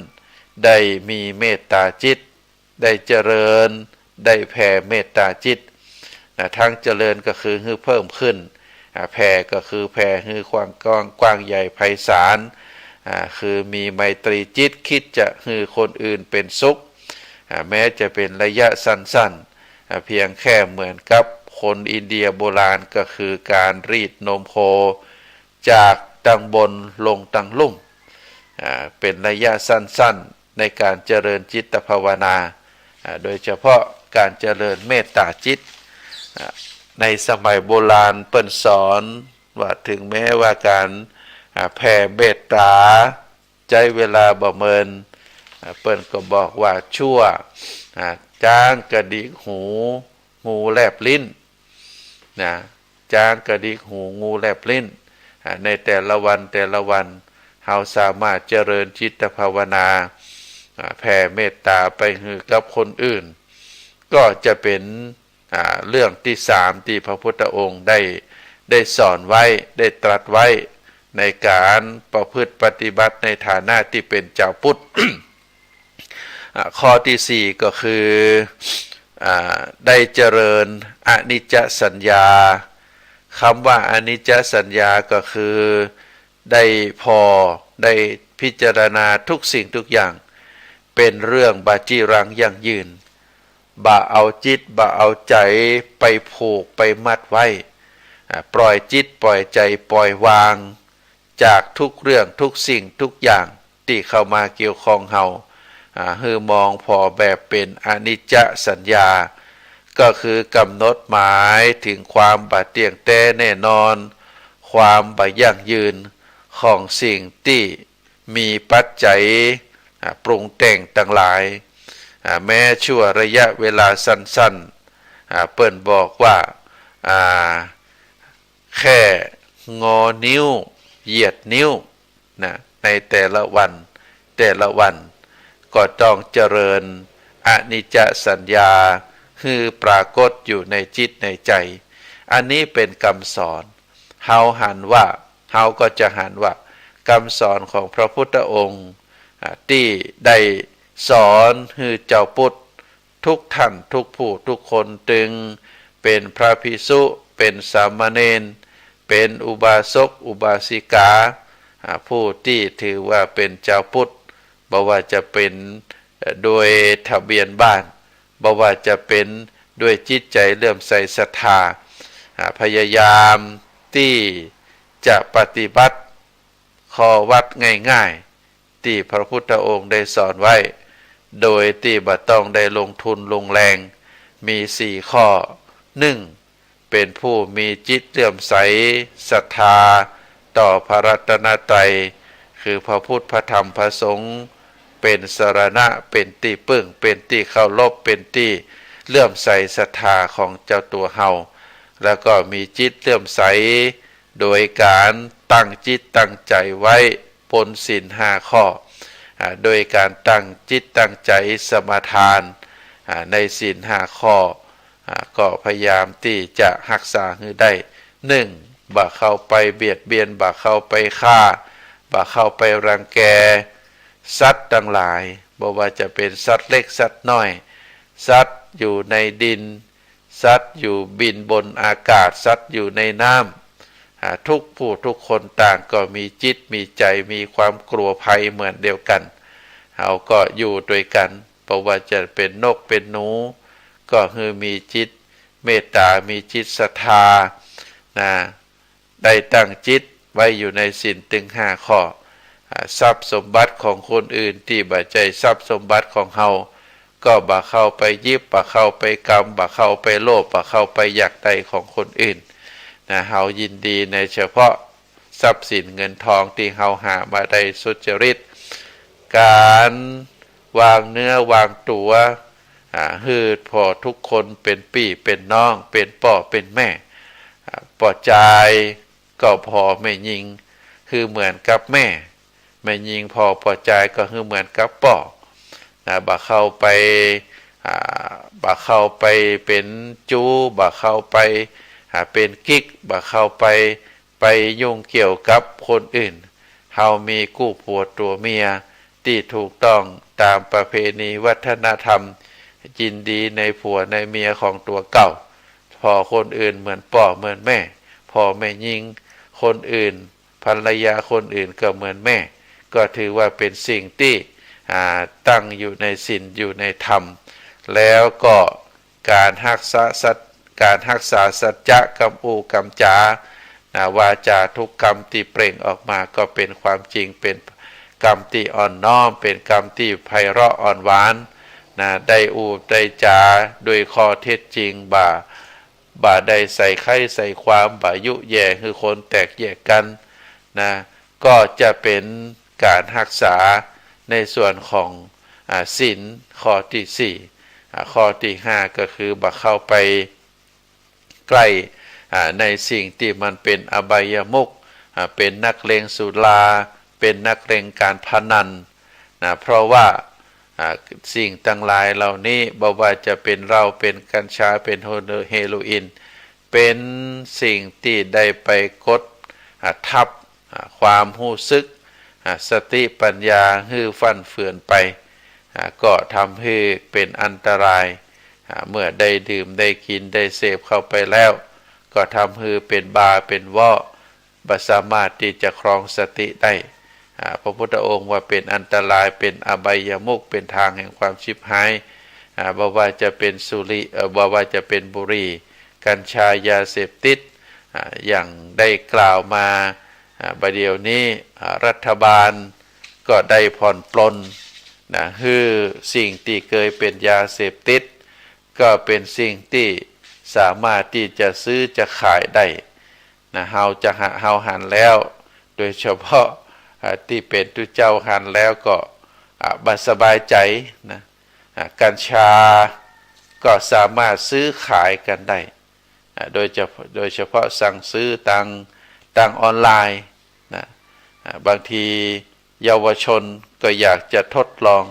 ได้มีเมตตาจิตได้เจริญได้แผ่เมตตาจิตทางเจริญก็คือเพิ่มขึ้นแผ่ก็คือแผ่ความกว้างใหญ่ไพศาลคือมีไมตรีจิตคิดจะให้คนอื่นเป็นสุขแม้จะเป็นระยะสั้นๆเพียงแค่เหมือนกับคนอินเดียโบราณก็คือการรีดนมโคจากตังบนลงตังลุ่มเป็นระยะสั้นๆในการเจริญจิตภาวนาโดยเฉพาะการเจริญเมตตาจิตในสมัยโบราณเปิ้นสอนว่าถึงแม้ว่าการแผ่เมตตาใจเวลาบ่เมินเปิ้นก็บอกว่าชั่วจ้างกระดิกหูงูแลบลิ้นจ้างกระดิกหูงูแลบลิ้นในแต่ละวันเฮาสามารถเจริญจิตภาวนาแผ่เมตตาไปให้กับคนอื่นก็จะเป็นเรื่องที่3ที่พระพุทธองค์ได้สอนไว้ได้ตรัสไว้ในการประพฤติปฏิบัติในฐานะที่เป็นเจ้าพุทธ ข้อที่4ก็คือได้เจริญอนิจจสัญญาคำว่าอนิจจสัญญาก็คือได้พอได้พิ พิจารณาทุกสิ่งทุกอย่างเป็นเรื่องบาจีรังยั่งยืนบ่าเอาจิตบ่าเอาใจไปผูกไปมัดไว้ปล่อยจิตปล่อยใจปล่อยวางจากทุกเรื่องทุกสิ่งทุกอย่างที่เข้ามาเกี่ยวข้องเฮาฮือมองพอแบบเป็นอนิจจสัญญาก็คือกำหนดหมายถึงความบาเตียงแท้แน่นอนความบายั่งยืนของสิ่งที่มีปัจจัยปรุงแต่งต่างหลายแม้ชั่วระยะเวลาสั้นๆเปิ้นบอกว่าแค่งอนิ้วเหยียดนิ้วนะในแต่ละวันก็ต้องเจริญอนิจจสัญญาคือปรากฏอยู่ในจิตในใจอันนี้เป็นคำสอนเฮาก็จะหันว่าคำสอนของพระพุทธองค์ที่ได้สอนให้เจ้าพุทธทุกท่านทุกผู้ทุกคนตึงเป็นพระภิกษุเป็นสามเณรเป็นอุบาสกอุบาสิกาผู้ที่ถือว่าเป็นเจ้าพุทธบ่ว่าจะเป็นโดยทะเบียนบ้านบ่ว่าจะเป็นด้วยจิตใจเลื่อมใสศรัทธาพยายามที่จะปฏิบัติข้อวัดง่ายๆที่พระพุทธองค์ได้สอนไว้โดยที่บ่ต้องได้ลงทุนลงแรงมี4ข้อ1เป็นผู้มีจิตเลื่อมใสศรัทธาต่อพระรัตนตรัยคือพระพุทธพระธรรมพระสงฆ์เป็นสรณะเป็นที่พึ่งเป็นที่เคารพเป็นที่เลื่อมใสศรัทธาของเจ้าตัวเฮาแล้วก็มีจิตเลื่อมใสโดยการตั้งจิตตั้งใจไว้บนศีล5ข้อโดยการตั้งจิตตั้งใจสมาทานในศีล5ข้อก็พยายามที่จะรักษาให้ได้1บ่เข้าไปเบียดเบียนบ่เข้าไปฆ่าบ่เข้าไปรังแกสัตว์ทั้งหลายบ่ว่าจะเป็นสัตว์เล็กสัตว์น้อยสัตว์อยู่ในดินสัตว์อยู่บินบนอากาศสัตว์อยู่ในน้ำทุกผู้ทุกคนต่างก็มีจิตมีใจมีความกลัวภัยเหมือนเดียวกันเราก็อยู่ด้วยกันเพราะว่าจะเป็นนกเป็นหนูก็คือมีจิตเมตตามีจิตศรัทธาได้ตั้งจิตไว้อยู่ในศีลถึง5ข้อทรัพย์สมบัติของคนอื่นที่บ่ใจทรัพย์สมบัติของเฮาก็บ่เข้าไปยิบบ่เข้าไปกรรมบ่เข้าไปโลภบ่เข้าไปอยากได้ของคนอื่นเฮายินดีในเฉพาะทรัพย์สินเงินทองที่เฮาหามาได้สุจริตการวางเนื้อวางตัวฮืดพอทุกคนเป็นพี่เป็นน้องเป็นพ่อเป็นแม่ปอใจก็พอแม่ยิงคือเหมือนกับแม่ยิงพอปอใจก็คือเหมือนกับป่อบ่เข้าไปเป็นจูบ่เข้าไปเป็นกิ๊กบ่เข้าไปยุ่งเกี่ยวกับคนอื่นเฮามีคู่ผัวตัวเมียที่ถูกต้องตามประเพณีวัฒนธรรมยินดีในผัวในเมียของตัวเก่าพอคนอื่นเหมือนป่อเหมือนแม่พอแม่ยิงคนอื่นภรรยาคนอื่นก็เหมือนแม่ก็ถือว่าเป็นสิ่งที่ตั้งอยู่ในศีลอยู่ในธรรมแล้วก็การรักษาสัจจะกำอูกำจาวาจาทุกคำที่เปล่งออกมาก็เป็นความจริงเป็นกรรมที่อ่อนน้อมเป็นกรรมที่ไพเราะอ่อนหวานได้อูได้จาโดยข้อเท็จจริงบ่าได้ใส่ไข่ใส่ความบ่ายุแย่คือคนแตกแยกกันก็จะเป็นการรักษาในส่วนของศีลข้อที่4ข้อที่5ก็คือบ่เข้าไปใกล้ในสิ่งที่มันเป็นอบายมุขเป็นนักเลงสุราเป็นนักเลงการพนันเพราะว่าสิ่งต่างหลายเหล่านี้บ่ว่าจะเป็นเหล้าเป็นกัญชาเป็นเฮโรอีนเป็นสิ่งที่ได้ไปกดทับความรู้สึกสติปัญญาฮือฟั่นเฟือนไปก็ทำให้เป็นอันตรายเมื่อได้ดื่มได้กินได้เสพเข้าไปแล้วก็ทำให้เป็นบาเป็นว่อบ่สามารถที่จะครองสติได้ พระพุทธองค์ว่าเป็นอันตรายเป็นอบายมุขเป็นทางแห่งความชิบหายบ่ว่าจะเป็นสุริบ่ว่าจะเป็นบุหรี่กัญชายาเสพติดอย่างได้กล่าวมาบัดเดี๋ยวนี้รัฐบาลก็ได้ผ่อนปลนคือสิ่งที่เคยเป็นยาเสพติดก็เป็นสิ่งที่สามารถที่จะซื้อจะขายได้เฮาหันแล้วโดยเฉพาะที่เป็นตุเจ้าหันแล้วก็บัสบายใจนะกัญชาก็สามารถซื้อขายกันได้โดยเฉพาะสั่งซื้อทางออนไลน์นะบางทีเยาวชนก็อยากจะทดลอง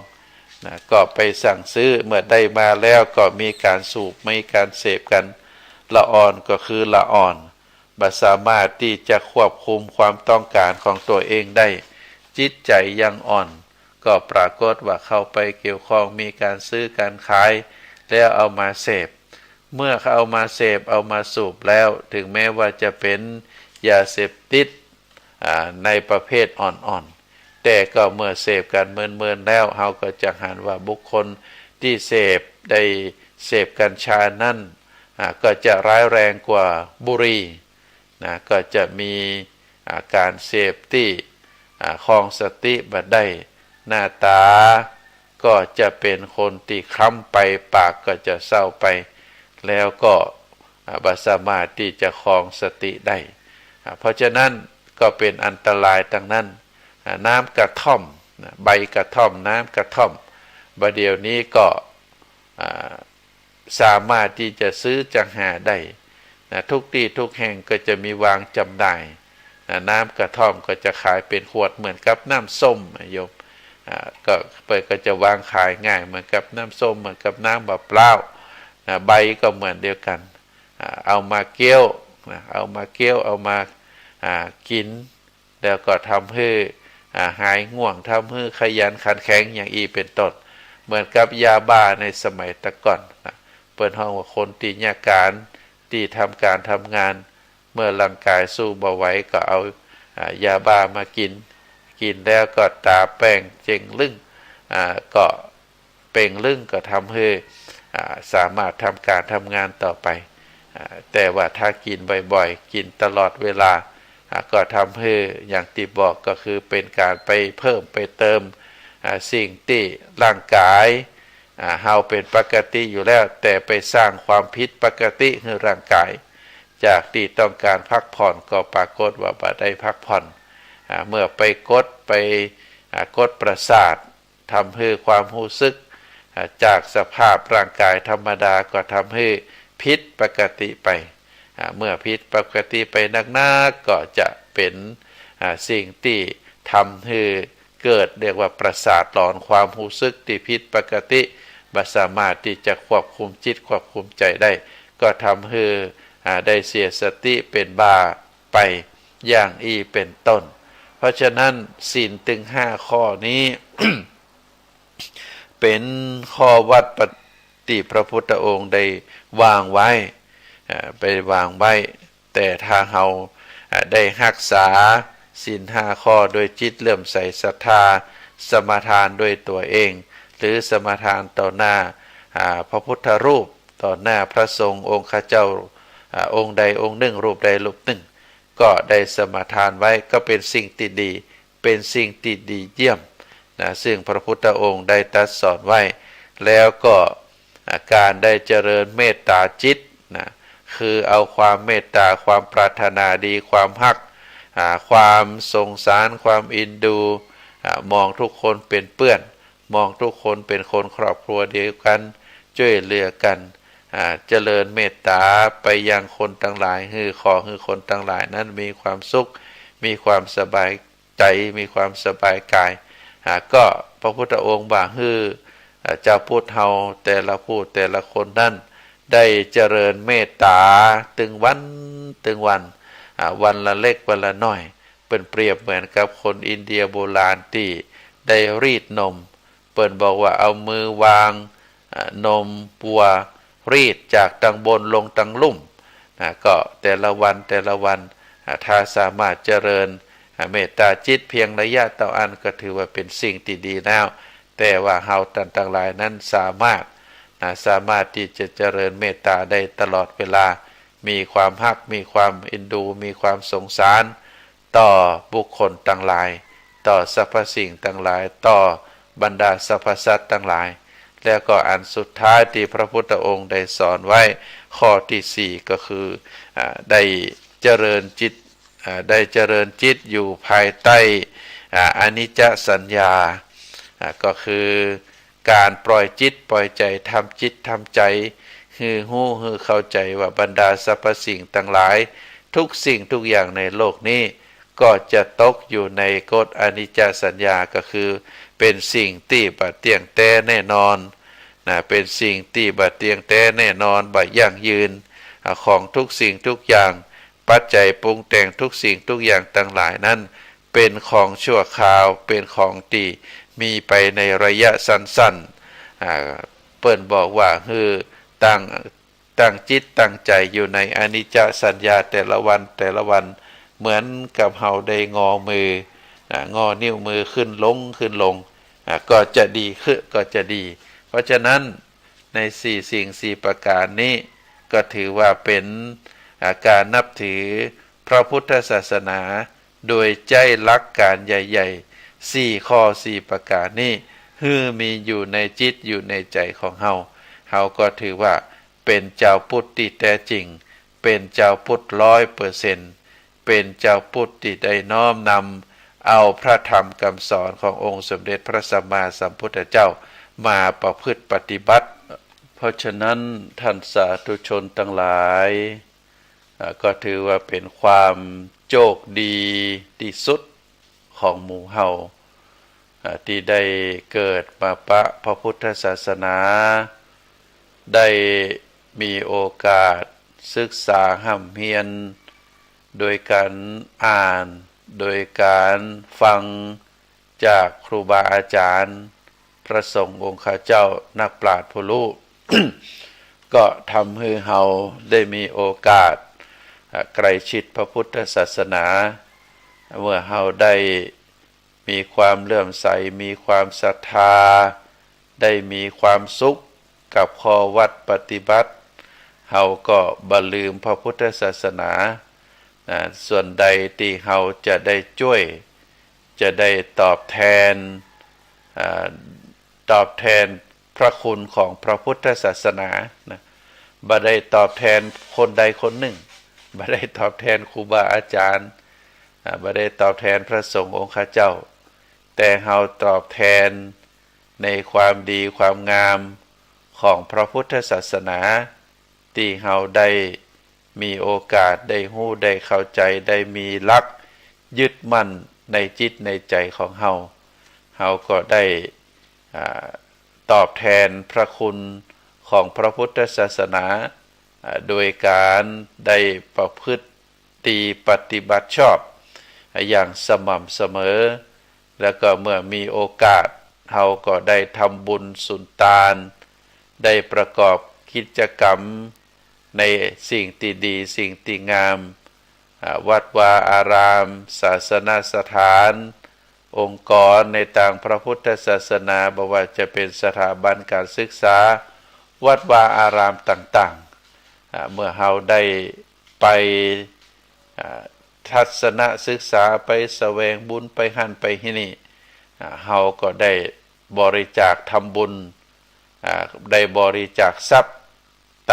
ก็ไปสั่งซื้อเมื่อได้มาแล้วก็มีการสูบมีการเสพกันละอ่อนก็คือละอ่อนบ่สามารถที่จะควบคุมความต้องการของตัวเองได้จิตใจยังอ่อนก็ปรากฏว่าเข้าไปเกี่ยวข้องมีการซื้อการขายแล้วเอามาเสพเมื่อเขาเอามาเสพเอามาสูบแล้วถึงแม้ว่าจะเป็นยาเสพติดในประเภทอ่อนๆแต่ก็เมื่อเสพกันเมินๆแล้วเราก็จะหันว่าบุคคลที่เสพได้เสพกัญชานั่นก็จะร้ายแรงกว่าบุหรี่ก็จะมีการเสพที่คลองสติบัดได้หน้าตาก็จะเป็นคนที่คล้ำไปปากก็จะเศร้าไปแล้วก็บ่สามารถที่จะคลองสติได้เพราะฉะนั้นก็เป็นอันตรายทั้งนั้นน้ำกระท่อมใบกระท่อมน้ำกระท่อมบัดเดี๋ยวนี้ก็สามารถที่จะซื้อจะหาได้ทุกที่ทุกแห่งก็จะมีวางจำหน่ายน้ำกระท่อมก็จะขายเป็นขวดเหมือนกับน้ำส้มโยมก็เปิดก็จะวางขายง่ายเหมือนกับน้ำส้มเหมือนกับน้ำมะพร้าวใบก็เหมือนเดียวกันเอามาเคี่ยวเอามากินแล้วก็ทำให้หายง่วงทำให้ขยันขันแข็งอย่างอีเป็นต้นเหมือนกับยาบ้าในสมัยตะก่อนเปิดห้องว่าคนตีญาการที่ทำการทำงานเมื่อร่างกายสู้บ่ไหวก็เอายาบ้ามากินแล้วก็ตาแป้งเจ่งลึ่งก็เป่งลึ่งก็ทำให้สามารถทำการทำงานต่อไปแต่ว่าถ้ากินบ่อยๆกินตลอดเวลาก็ทำให้อย่างที่บอกก็คือเป็นการไปเพิ่มไปเติมสิ่งที่ร่างกายเฮาเป็นปกติอยู่แล้วแต่ไปสร้างความผิดปกติให้ร่างกายจากที่ต้องการพักผ่อนก็ปรากฏว่าบ่ได้พักผ่อนเมื่อไปกดประสาททำให้ความรู้สึกจากสภาพร่างกายธรรมดาก็ทำให้ผิดปกติไปเมื่อผิดปกติไปนักๆก็จะเป็นสิ่งที่ทำให้เกิดเรียกว่าประสาทหลอนความรู้สึกที่ผิดปกติไม่สามารถที่จะควบคุมจิตควบคุมใจได้ก็ทำให้ได้เสียสติเป็นบ้าไปอย่างอีเป็นต้นเพราะฉะนั้นศีลถึง5ข้อนี้ เป็นข้อวัดปฏิพระพุทธองค์ได้วางไว้ไปวางไว้แต่ถ้าเราได้รักษาศีล5ข้อโดยจิตเลื่อมใสศรัทธาสมาทานด้วยตัวเองหรือสมาทานต่อหน้าพระพุทธรูปต่อหน้าพระสงฆ์องค์ข้าเจ้าองค์ใดองค์หนึ่งรูปใดรูปหนึ่งก็ได้สมาทานไว้ก็เป็นสิ่งที่ดีเป็นสิ่งที่ดีเยี่ยมซึ่งพระพุทธองค์ได้ตรัสสอนไว้แล้วก็การได้เจริญเมตตาจิตคือเอาความเมตตาความปรารถนาดีความฮักความสงสารความอินดูมองทุกคนเป็นเพื่อนมองทุกคนเป็นคนครอบครัวเดียวกันช่วยเหลือกันเจริญเมตตาไปยังคนทั้งหลายขอให้คนทั้งหลายนั้นมีความสุขมีความสบายใจมีความสบายกายก็พระพุทธองค์บอกให้เจ้าพุทธเฮาแต่ละผู้แต่ละคนนั้นได้เจริญเมตตาตึงวันวันละเล็กวันละน้อยเป็นเปรียบเหมือนกับคนอินเดียโบราณที่ได้รีดนมเปิ้นบอกว่าเอามือวางนมปัวรีดจากตังบนลงตังลุ่มก็แต่ละวันถ้าสามารถเจริญ เมตตาจิตเพียงระยะต่ออันก็ถือว่าเป็นสิ่งที่ดีแล้วแต่ว่าเฮาต่างหลายนั้นสามารถที่จะเจริญเมตตาได้ตลอดเวลามีความฮักมีความเอ็นดูมีความสงสารต่อบุคคลต่างหลายต่อสรรพสิ่งต่างหลายต่อบรรดาสรรพสัตว์ต่างหลายแล้วก็อันสุดท้ายที่พระพุทธองค์ได้สอนไว้ข้อที่4ก็คือได้เจริญจิตอยู่ภายใต้อนิจจสัญญาก็คือการปล่อยจิตปล่อยใจทำจิตทำใจฮู้เข้าใจว่าบรรดาสรรพสิ่งต่างหลายทุกสิ่งทุกอย่างในโลกนี้ก็จะตกอยู่ในกฎอนิจจสัญญาก็คือเป็นสิ่งที่บ่เที่ยงแท้แน่นอนเป็นสิ่งที่บ่เที่ยงแท้แน่นอนบ่ยั่งยืนของทุกสิ่งทุกอย่างปัจจัยปรุงแต่งทุกสิ่งทุกอย่างต่างหลายนั้นเป็นของชั่วคราวเป็นของที่มีไปในระยะสั้นๆเปิ้นบอกว่าตั้งจิตตั้งใจอยู่ในอนิจจสัญญาแต่ละวันเหมือนกับเฮาได้งอมืองอนิ้วมือขึ้นลงก็จะดีขึ้นก็จะดีเพราะฉะนั้นในสิ่งประการนี้ก็ถือว่าเป็นการนับถือพระพุทธศาสนาโดยใจลักการใหญ่ๆข้อประการนี้มีอยู่ในจิตอยู่ในใจของเฮาก็ถือว่าเป็นเจ้าพุทธที่แท้จริงเป็นเจ้าพุทธ100%เป็นเจ้าพุทธที่ได้น้อมนำเอาพระธรรมคำสอนขององค์สมเด็จพระสัมมาสัมพุทธเจ้ามาประพฤติปฏิบัติเพราะฉะนั้นท่านสาธุชนทั้งหลายก็ถือว่าเป็นความโชคดีที่สุดของหมู่เฮาที่ได้เกิดมาพระพุทธศาสนาได้มีโอกาสศึกษาห้ำเฮียนโดยการอ่านโดยการฟังจากครูบาอาจารย์พระสงฆ์องค์ข้าเจ้านักปราชญ์ผู้รู้ ก็ทำให้เฮาได้มีโอกาสใกล้ชิดพระพุทธศาสนาเมื่อเฮาได้มีความเลื่อมใสมีความศรัทธาได้มีความสุขกับข้อวัดปฏิบัติเฮาก็บ่ลืมพระพุทธศาสนาส่วนใดที่เฮาจะได้ช่วยจะได้ตอบแทนพระคุณของพระพุทธศาสนาบ่ได้ตอบแทนคนใดคนหนึ่งบ่ได้ตอบแทนครูบาอาจารย์บ่ได้ตอบแทนพระสงฆ์องค์ข้าเจ้าแต่เฮาตอบแทนในความดีความงามของพระพุทธศาสนาที่เฮาได้มีโอกาสได้ฮู้ได้เข้าใจได้มีหลักยึดมั่นในจิตในใจของเฮาก็ได้ตอบแทนพระคุณของพระพุทธศาสนาโดยการได้ประพฤติปฏิบัติชอบอย่างสม่ำเสมอแล้วก็เมื่อมีโอกาสเฮาก็ได้ทำบุญสุนทานได้ประกอบกิจกรรมในสิ่งที่ดีสิ่งที่งามวัดวาอารามศาสนสถานองค์กรในทางพระพุทธศาสนาบ่ว่าจะเป็นสถาบันการศึกษาวัดวาอารามต่างๆเมื่อเฮาได้ไปทัศนศึกษาไปแสวงบุญไปหั่นไปที่นี่เฮาก็ได้บริจาคทำบุญได้บริจาคทรัพย์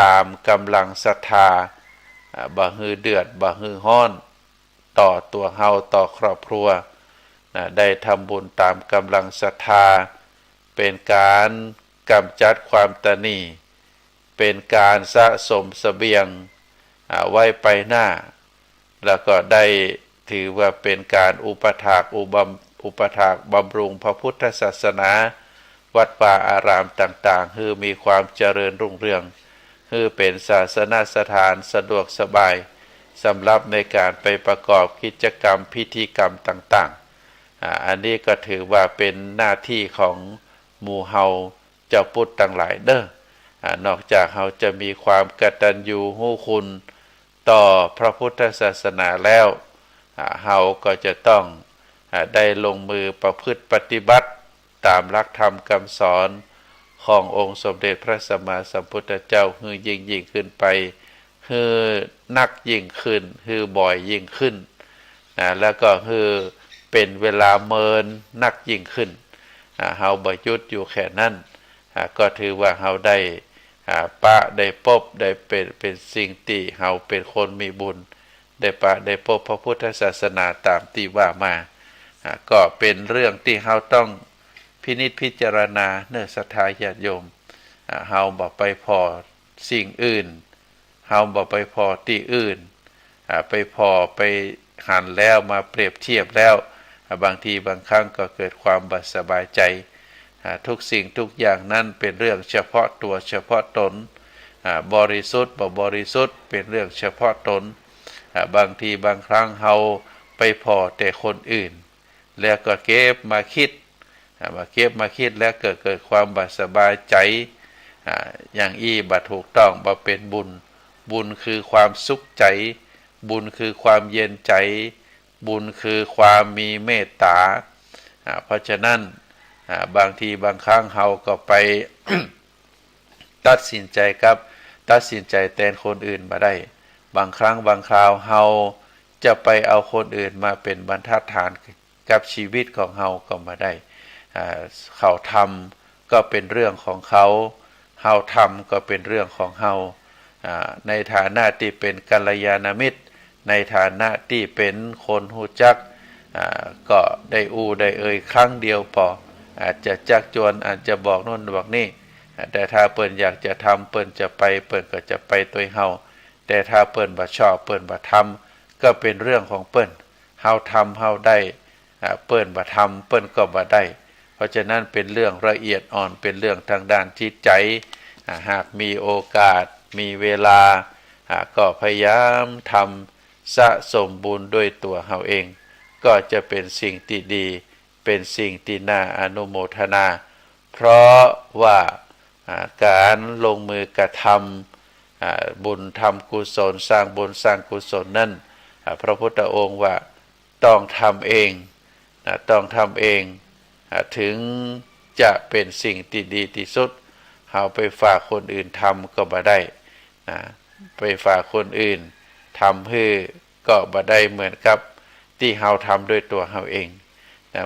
ตามกำลังศรัทธาบ่ฮือเดือดบ่ฮือฮ้อนต่อตัวเฮาต่อครอบครัวได้ทำบุญตามกำลังศรัทธาเป็นการกำจัดความตณีเป็นการสะสมเสบียงไว้ไปหน้าแล้วก็ได้ถือว่าเป็นการอุปถากบำรุงพระพุทธศาสนาวัดป่าอารามต่างๆคือมีความเจริญรุ่งเรืองคือเป็นศาสนสถานสะดวกสบายสำหรับในการไปประกอบกิจกรรมพิธีกรรมต่างๆอันนี้ก็ถือว่าเป็นหน้าที่ของหมู่เฮาเจ้าพุทธทั้งหลายเด้อนอกจากเฮาจะมีความกตัญญูรู้คุณต่อพระพุทธศาสนาแล้ว เฮาก็จะต้องได้ลงมือประพฤติปฏิบัติตามหลักธรรมคำสอนขององค์สมเด็จพระสัมมาสัมพุทธเจ้าให้ยิ่งขึ้นไปให้นักยิ่งขึ้นให้บ่อยยิ่งขึ้นแล้วก็ให้เป็นเวลาเมินนักยิ่งขึ้นเฮาบ่หยุดอยู่แค่นั้นก็ถือว่าเฮาได้ปะได้พบได้เป็นสิ่งที่เฮาเป็นคนมีบุญได้ปะได้พบพระพุทธศาสนาตามที่ว่ามาก็เป็นเรื่องที่เฮาต้องพินิจพิจารณาเนื้อศรัทธาญาติโยมเฮาบ่ไปพอสิ่งอื่นเฮาบ่ไปพอที่อื่นไปพอไปหันแล้วมาเปรียบเทียบแล้วบางทีบางครั้งก็เกิดความบ่สบายใจทุกสิ่งทุกอย่างนั้นเป็นเรื่องเฉพาะตัวเฉพาะตนบริสุทธิ์บ่บริสุทธิ์เป็นเรื่องเฉพาะตนบางทีบางครั้งเฮาไปพอแต่คนอื่นแล้วก็เก็บมาคิดแล้วเกิดความบ่สบายใจอย่างบ่ถูกต้องบ่เป็นบุญคือความสุขใจบุญคือความเย็นใจบุญคือความมีเมตตาเพราะฉะนั้นบางทีบางครั้งเฮาก็ไป ตัดสินใจแทนคนอื่นมาได้บางครั้งบางคราวเฮาจะไปเอาคนอื่นมาเป็นบรรทัดฐานกับชีวิตของเฮาก็มาได้เขาทำก็เป็นเรื่องของเขาเฮาทำก็เป็นเรื่องของเฮาในฐานะที่เป็นกัลยาณมิตรในฐานะที่เป็นคนฮู้จักก็ได้ได้เอ่ยครั้งเดียวพออาจจะจักจวนอาจจะบอกโน่นบอกนี่แต่ถ้าเปิ้นอยากจะทำเปิ้นจะไปเปิ้นก็จะไปตัวเฮาแต่ถ้าเปิ้นบ่ชอบเปิ้นบ่ทำก็เป็นเรื่องของเปิ้นเฮาทำเฮาได้เปิ้นบ่ทำเปิ้นก็บ่ได้เพราะฉะนั้นเป็นเรื่องละเอียดอ่อนเป็นเรื่องทางด้านจิตใจหากมีโอกาสมีเวลาก็พยายามทำสะสมบุญด้วยตัวเฮาเองก็จะเป็นสิ่งที่ดีเป็นสิ่งที่น่าอนุโมทนาเพราะว่าการลงมือกระทำบุญทำกุศลสร้างบุญสร้างกุศลนั้นพระพุทธองค์ว่าต้องทำเองถึงจะเป็นสิ่งที่ดีที่สุดเอาไปฝากคนอื่นทำก็บ่ได้ไปฝากคนอื่นทำให้ก็บ่ได้เหมือนกับที่เฮาทำด้วยตัวเฮาเอง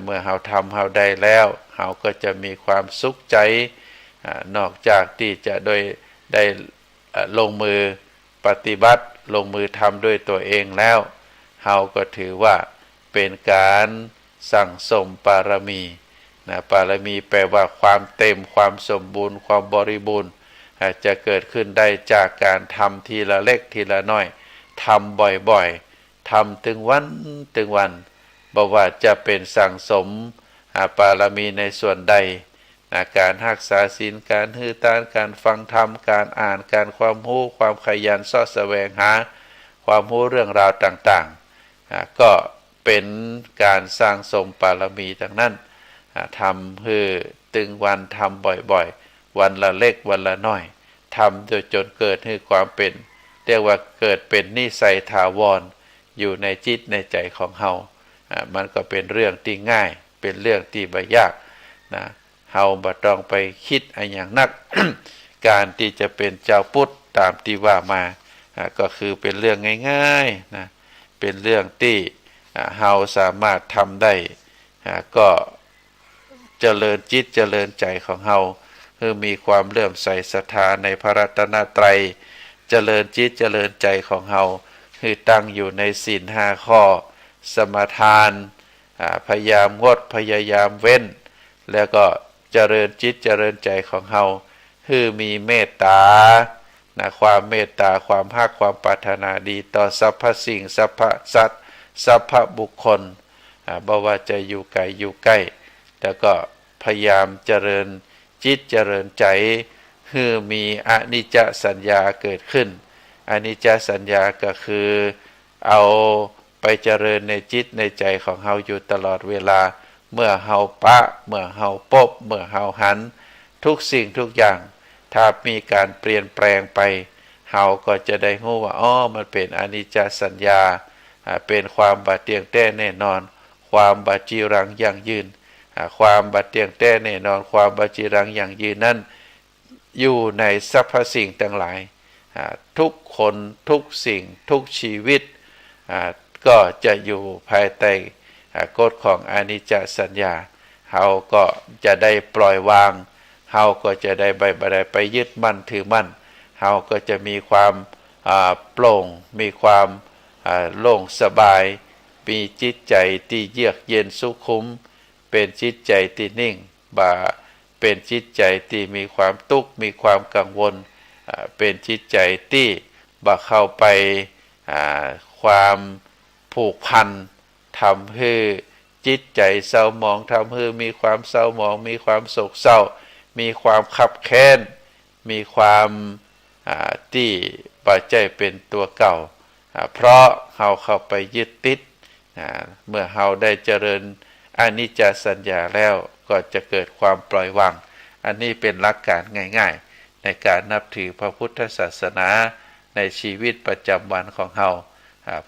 เมื่อเฮาทำเฮาได้แล้วเฮาก็จะมีความสุขใจนอกจากที่จะได้ลงมือปฏิบัติลงมือทำด้วยตัวเองแล้วเฮาก็ถือว่าเป็นการสั่งสมปารมีปารมีแปลว่าความเต็มความสมบูรณ์ความบริบูรณ์จะเกิดขึ้นได้จากการทำทีละเล็กทีละน้อยทำบ่อยๆทำถึงวันบอกว่าจะเป็นสั่งสมปารมีในส่วนใดการรักษาศีลการหื้อตานการฟังธรรมการอ่านการความรู้ความขยันเสาะแสวงหาความรู้เรื่องราวต่างๆก็เป็นการสร้างสมปารมีทั้งนั้นทำให้ตึงวันทำบ่อยๆวันละเล็กวันละน้อยทำจนเกิดให้ความเป็นเรียกว่าเกิดเป็นนิสัยถาวรอยู่ในจิตในใจของเฮามันก็เป็นเรื่องที่ง่ายเป็นเรื่องที่บ่ยากเฮาบ่ต้องไปคิดอะไรอย่างนัก การที่จะเป็นเจ้าพุทธตามที่ว่ามาก็คือเป็นเรื่องง่ายๆเป็นเรื่องที่เฮาสามารถทำได้ก็เจริญจิตเจริญใจของเฮาคือมีความเลื่อมใสศรัทธาในพระรัตนตรัยเจริญจิตเจริญใจของเฮาคือตั้งอยู่ในศีล5ข้อสมาทานพยายามงดพยายามเว้นแล้วก็เจริญจิตเจริญใจของเฮาคือมีเมตตาความเมตตาความภาคความปรารถนาดีต่อสรรพสิ่งสรรพสัตว์สรรพบุคคลบ่ว่าจะอยู่ไกลอยู่ใกล้แล้วก็พยายามเจริญจิตเจริญใจคือมีอนิจจสัญญาเกิดขึ้นอนิจจสัญญาก็คือเอาไปเจริญในจิตในใจของเฮาอยู่ตลอดเวลาเมื่อเฮาปะเมื่อเฮาปบเมื่อเฮาหันทุกสิ่งทุกอย่างถ้ามีการเปลี่ยนแปลงไปเฮาก็จะได้รู้ว่ามันเป็นอนิจจสัญญา เป็นความบาเตียงแต้แน่นอนความบาจีรังยั่งยืนความบาเตียงแต้แน่นอนความบาจีรังยั่งยืนนั้นอยู่ในสรรพสิ่งทั้งหลายทุกคนทุกสิ่งทุกชีวิตก็จะอยู่ภายใต้กฎของอนิจจสัญญาเฮาก็จะได้ปล่อยวางเฮาก็จะได้บ่ได้ไปยึดมั่นถือมั่นเฮาก็จะมีความโปร่งมีความโล่งสบายมีจิตใจที่เยือกเย็นสุขุมเป็นจิตใจที่นิ่งบ่เป็นจิตใจที่มีความทุกข์มีความกังวลเป็นจิตใจที่บ่เข้าไปความผูกพันทำให้จิตใจเศร้าหมองทำให้มีความเศร้าหมองมีความโศกเศร้ามีความขับแค้นมีความที่ปัจจัยเป็นตัวเก่าเพราะเฮาเข้าไปยึดติดเมื่อเฮาได้เจริญอนิจจสัญญาแล้วก็จะเกิดความปล่อยวางอันนี้เป็นหลักการง่ายๆในการนับถือพระพุทธศาสนาในชีวิตประจำวันของเฮา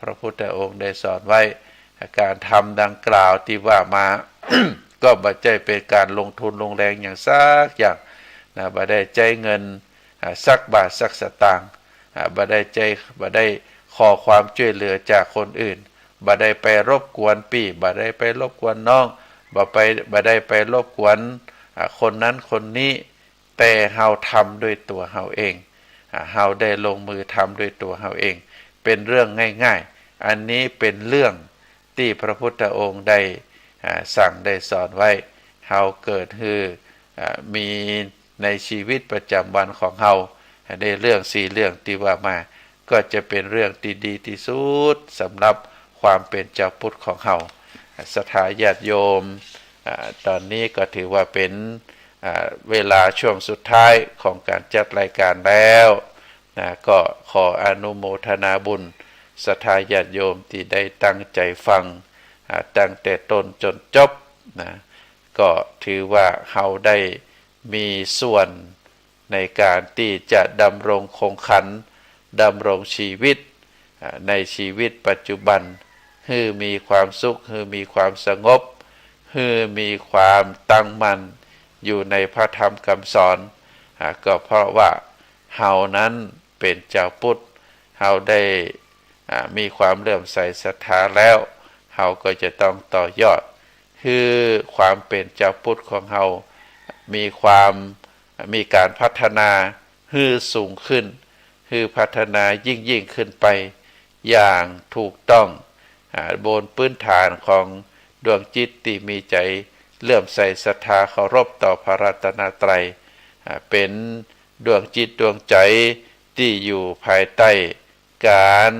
พระพุทธองค์ได้สอนไว้การทำดังกล่าวที่ว่ามา ก็บ่ใช่เป็นการลงทุนลงแรงอย่างสักอย่างบ่ได้ใจเงินสักบาทสักสตางค์บ่ได้ขอความช่วยเหลือจากคนอื่นบ่ได้ไปรบกวนพี่บ่ได้ไปรบกวนน้องบ่ได้ไปรบกวนคนนั้นคนนี้แต่เฮาทำด้วยตัวเฮาเองเฮาได้ลงมือทำด้วยตัวเฮาเองเป็นเรื่องง่ายๆอันนี้เป็นเรื่องที่พระพุทธองค์ได้สั่งได้สอนไว้เฮาเกิดคือมีในชีวิตประจำวันของเฮาในเรื่อง4เรื่องที่ว่ามาก็จะเป็นเรื่องที่ดีที่สุดสำหรับความเป็นเจ้าพุทธของเฮาศรัทธาญาติโยมตอนนี้ก็ถือว่าเป็นเวลาช่วงสุดท้ายของการจัดรายการแล้วก็ขออนุโมทนาบุญศรัทธาญาติโยมที่ได้ตั้งใจฟังตั้งแต่ต้นจนจบก็ถือว่าเฮาได้มีส่วนในการที่จะดำรงคงขันดำรงชีวิตในชีวิตปัจจุบันให้มีความสุขให้มีความสงบให้มีความตั้งมั่นอยู่ในพระธรรมคำสอนก็เพราะว่าเฮานั้นเป็นเจ้าพุทธเฮาได้มีความเลื่อมใสศรัทธาแล้วเฮาก็จะต้องต่อยอดคือความเป็นเจ้าพุทธของเฮามีการพัฒนาให้สูงขึ้นคือพัฒนายิ่งขึ้นไปอย่างถูกต้องบนพื้นฐานของดวงจิตที่มีใจเลื่อมใสศรัทธาเคารพต่อพระรัตนตรัยเป็นดวงจิตดวงใจที่อยู่ภายใต้การ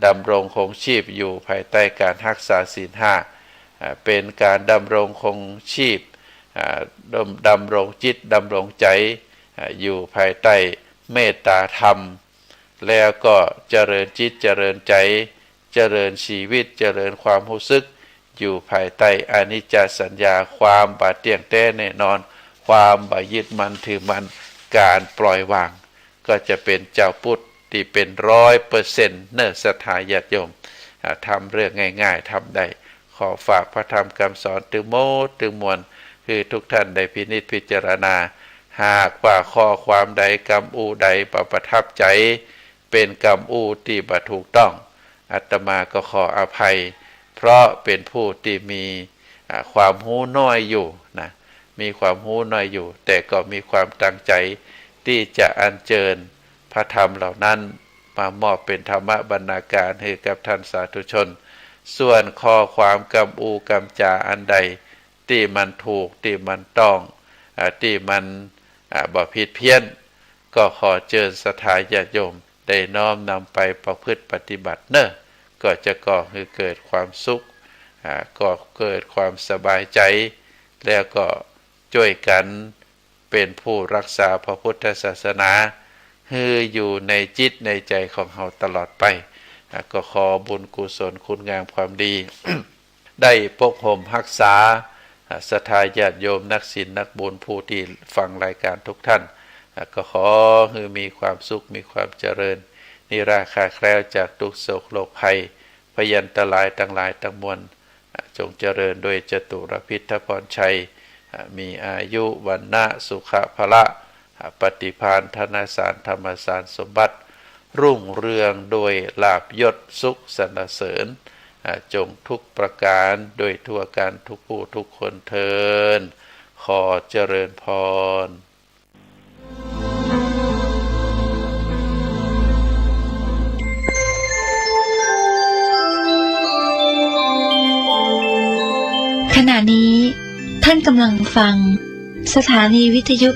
ดำรงคงชีพอยู่ภายใต้การรักษาศีล5เป็นการดำรงคงชีพดำรงจิตดำรงใจอยู่ภายใต้เมตตาธรรมแล้วก็เจริญจิตเจริญใจเจริญชีวิตเจริญความรู้สึกอยู่ภายใต้อนิจจสัญญาความบาเตียงแต้แน่นอนความบ่ยึดมั่นถือมั่นการปล่อยวางก็จะเป็นเจ้าพุทธที่เป็น 100% เนื้อศรัทธาญาติโยมทำเรื่องง่ายๆทำได้ขอฝากพระธรรมคำสอนถึงโมถึงมวลคือทุกท่านได้พินิจพิจารณาหากว่าข้อความใดกรรมอูใดประทับใจเป็นกรรมอูที่บ่ถูกต้องอาตมาก็ขออภัยเพราะเป็นผู้ที่มีความรู้น้อยอยู่นะมีความรู้น้อยอยู่แต่ก็มีความตั้งใจที่จะอัญเชิญพระธรรมเหล่านั้นมามอบเป็นธรรมบรรณาการให้กับท่านสาธุชนส่วนข้อความกำอูกำจาอันใดที่มันถูกที่มันต้องที่มันบ่ผิดเพี้ยนก็ขอเชิญศรัทธาญาติโยมได้น้อมนำไปประพฤติปฏิบัติเนอะก็จะก่อให้เกิดความสุขก็เกิดความสบายใจแล้วก็ช่วยกันเป็นผู้รักษาพระพุทธศาสนาให้อยู่ในจิตในใจของเราตลอดไปก็ขอบุญกุศลคุณงามความดี ได้ปกห่มรักษาศรัทธาญาติโยมนักศีลนักบุญผู้ที่ฟังรายการทุกท่านก็ขอให้มีความสุขมีความเจริญนิราคาแคล้วจากทุกโศกโรคภัย พยันตรายทั้งหลายทั้งมวลจงเจริญด้วยจตุรพิธพรชัยมีอายุวันนะสุขภละปฏิภาณธนสารธรรมสารสมบัติรุ่งเรืองโดยลาภยศสุขสรรเสริญจงทุกประการโดยทั่วการทุกผู้ทุกคนเทินขอเจริญพรขณะนี้ท่านกำลังฟังสถานีวิทยุ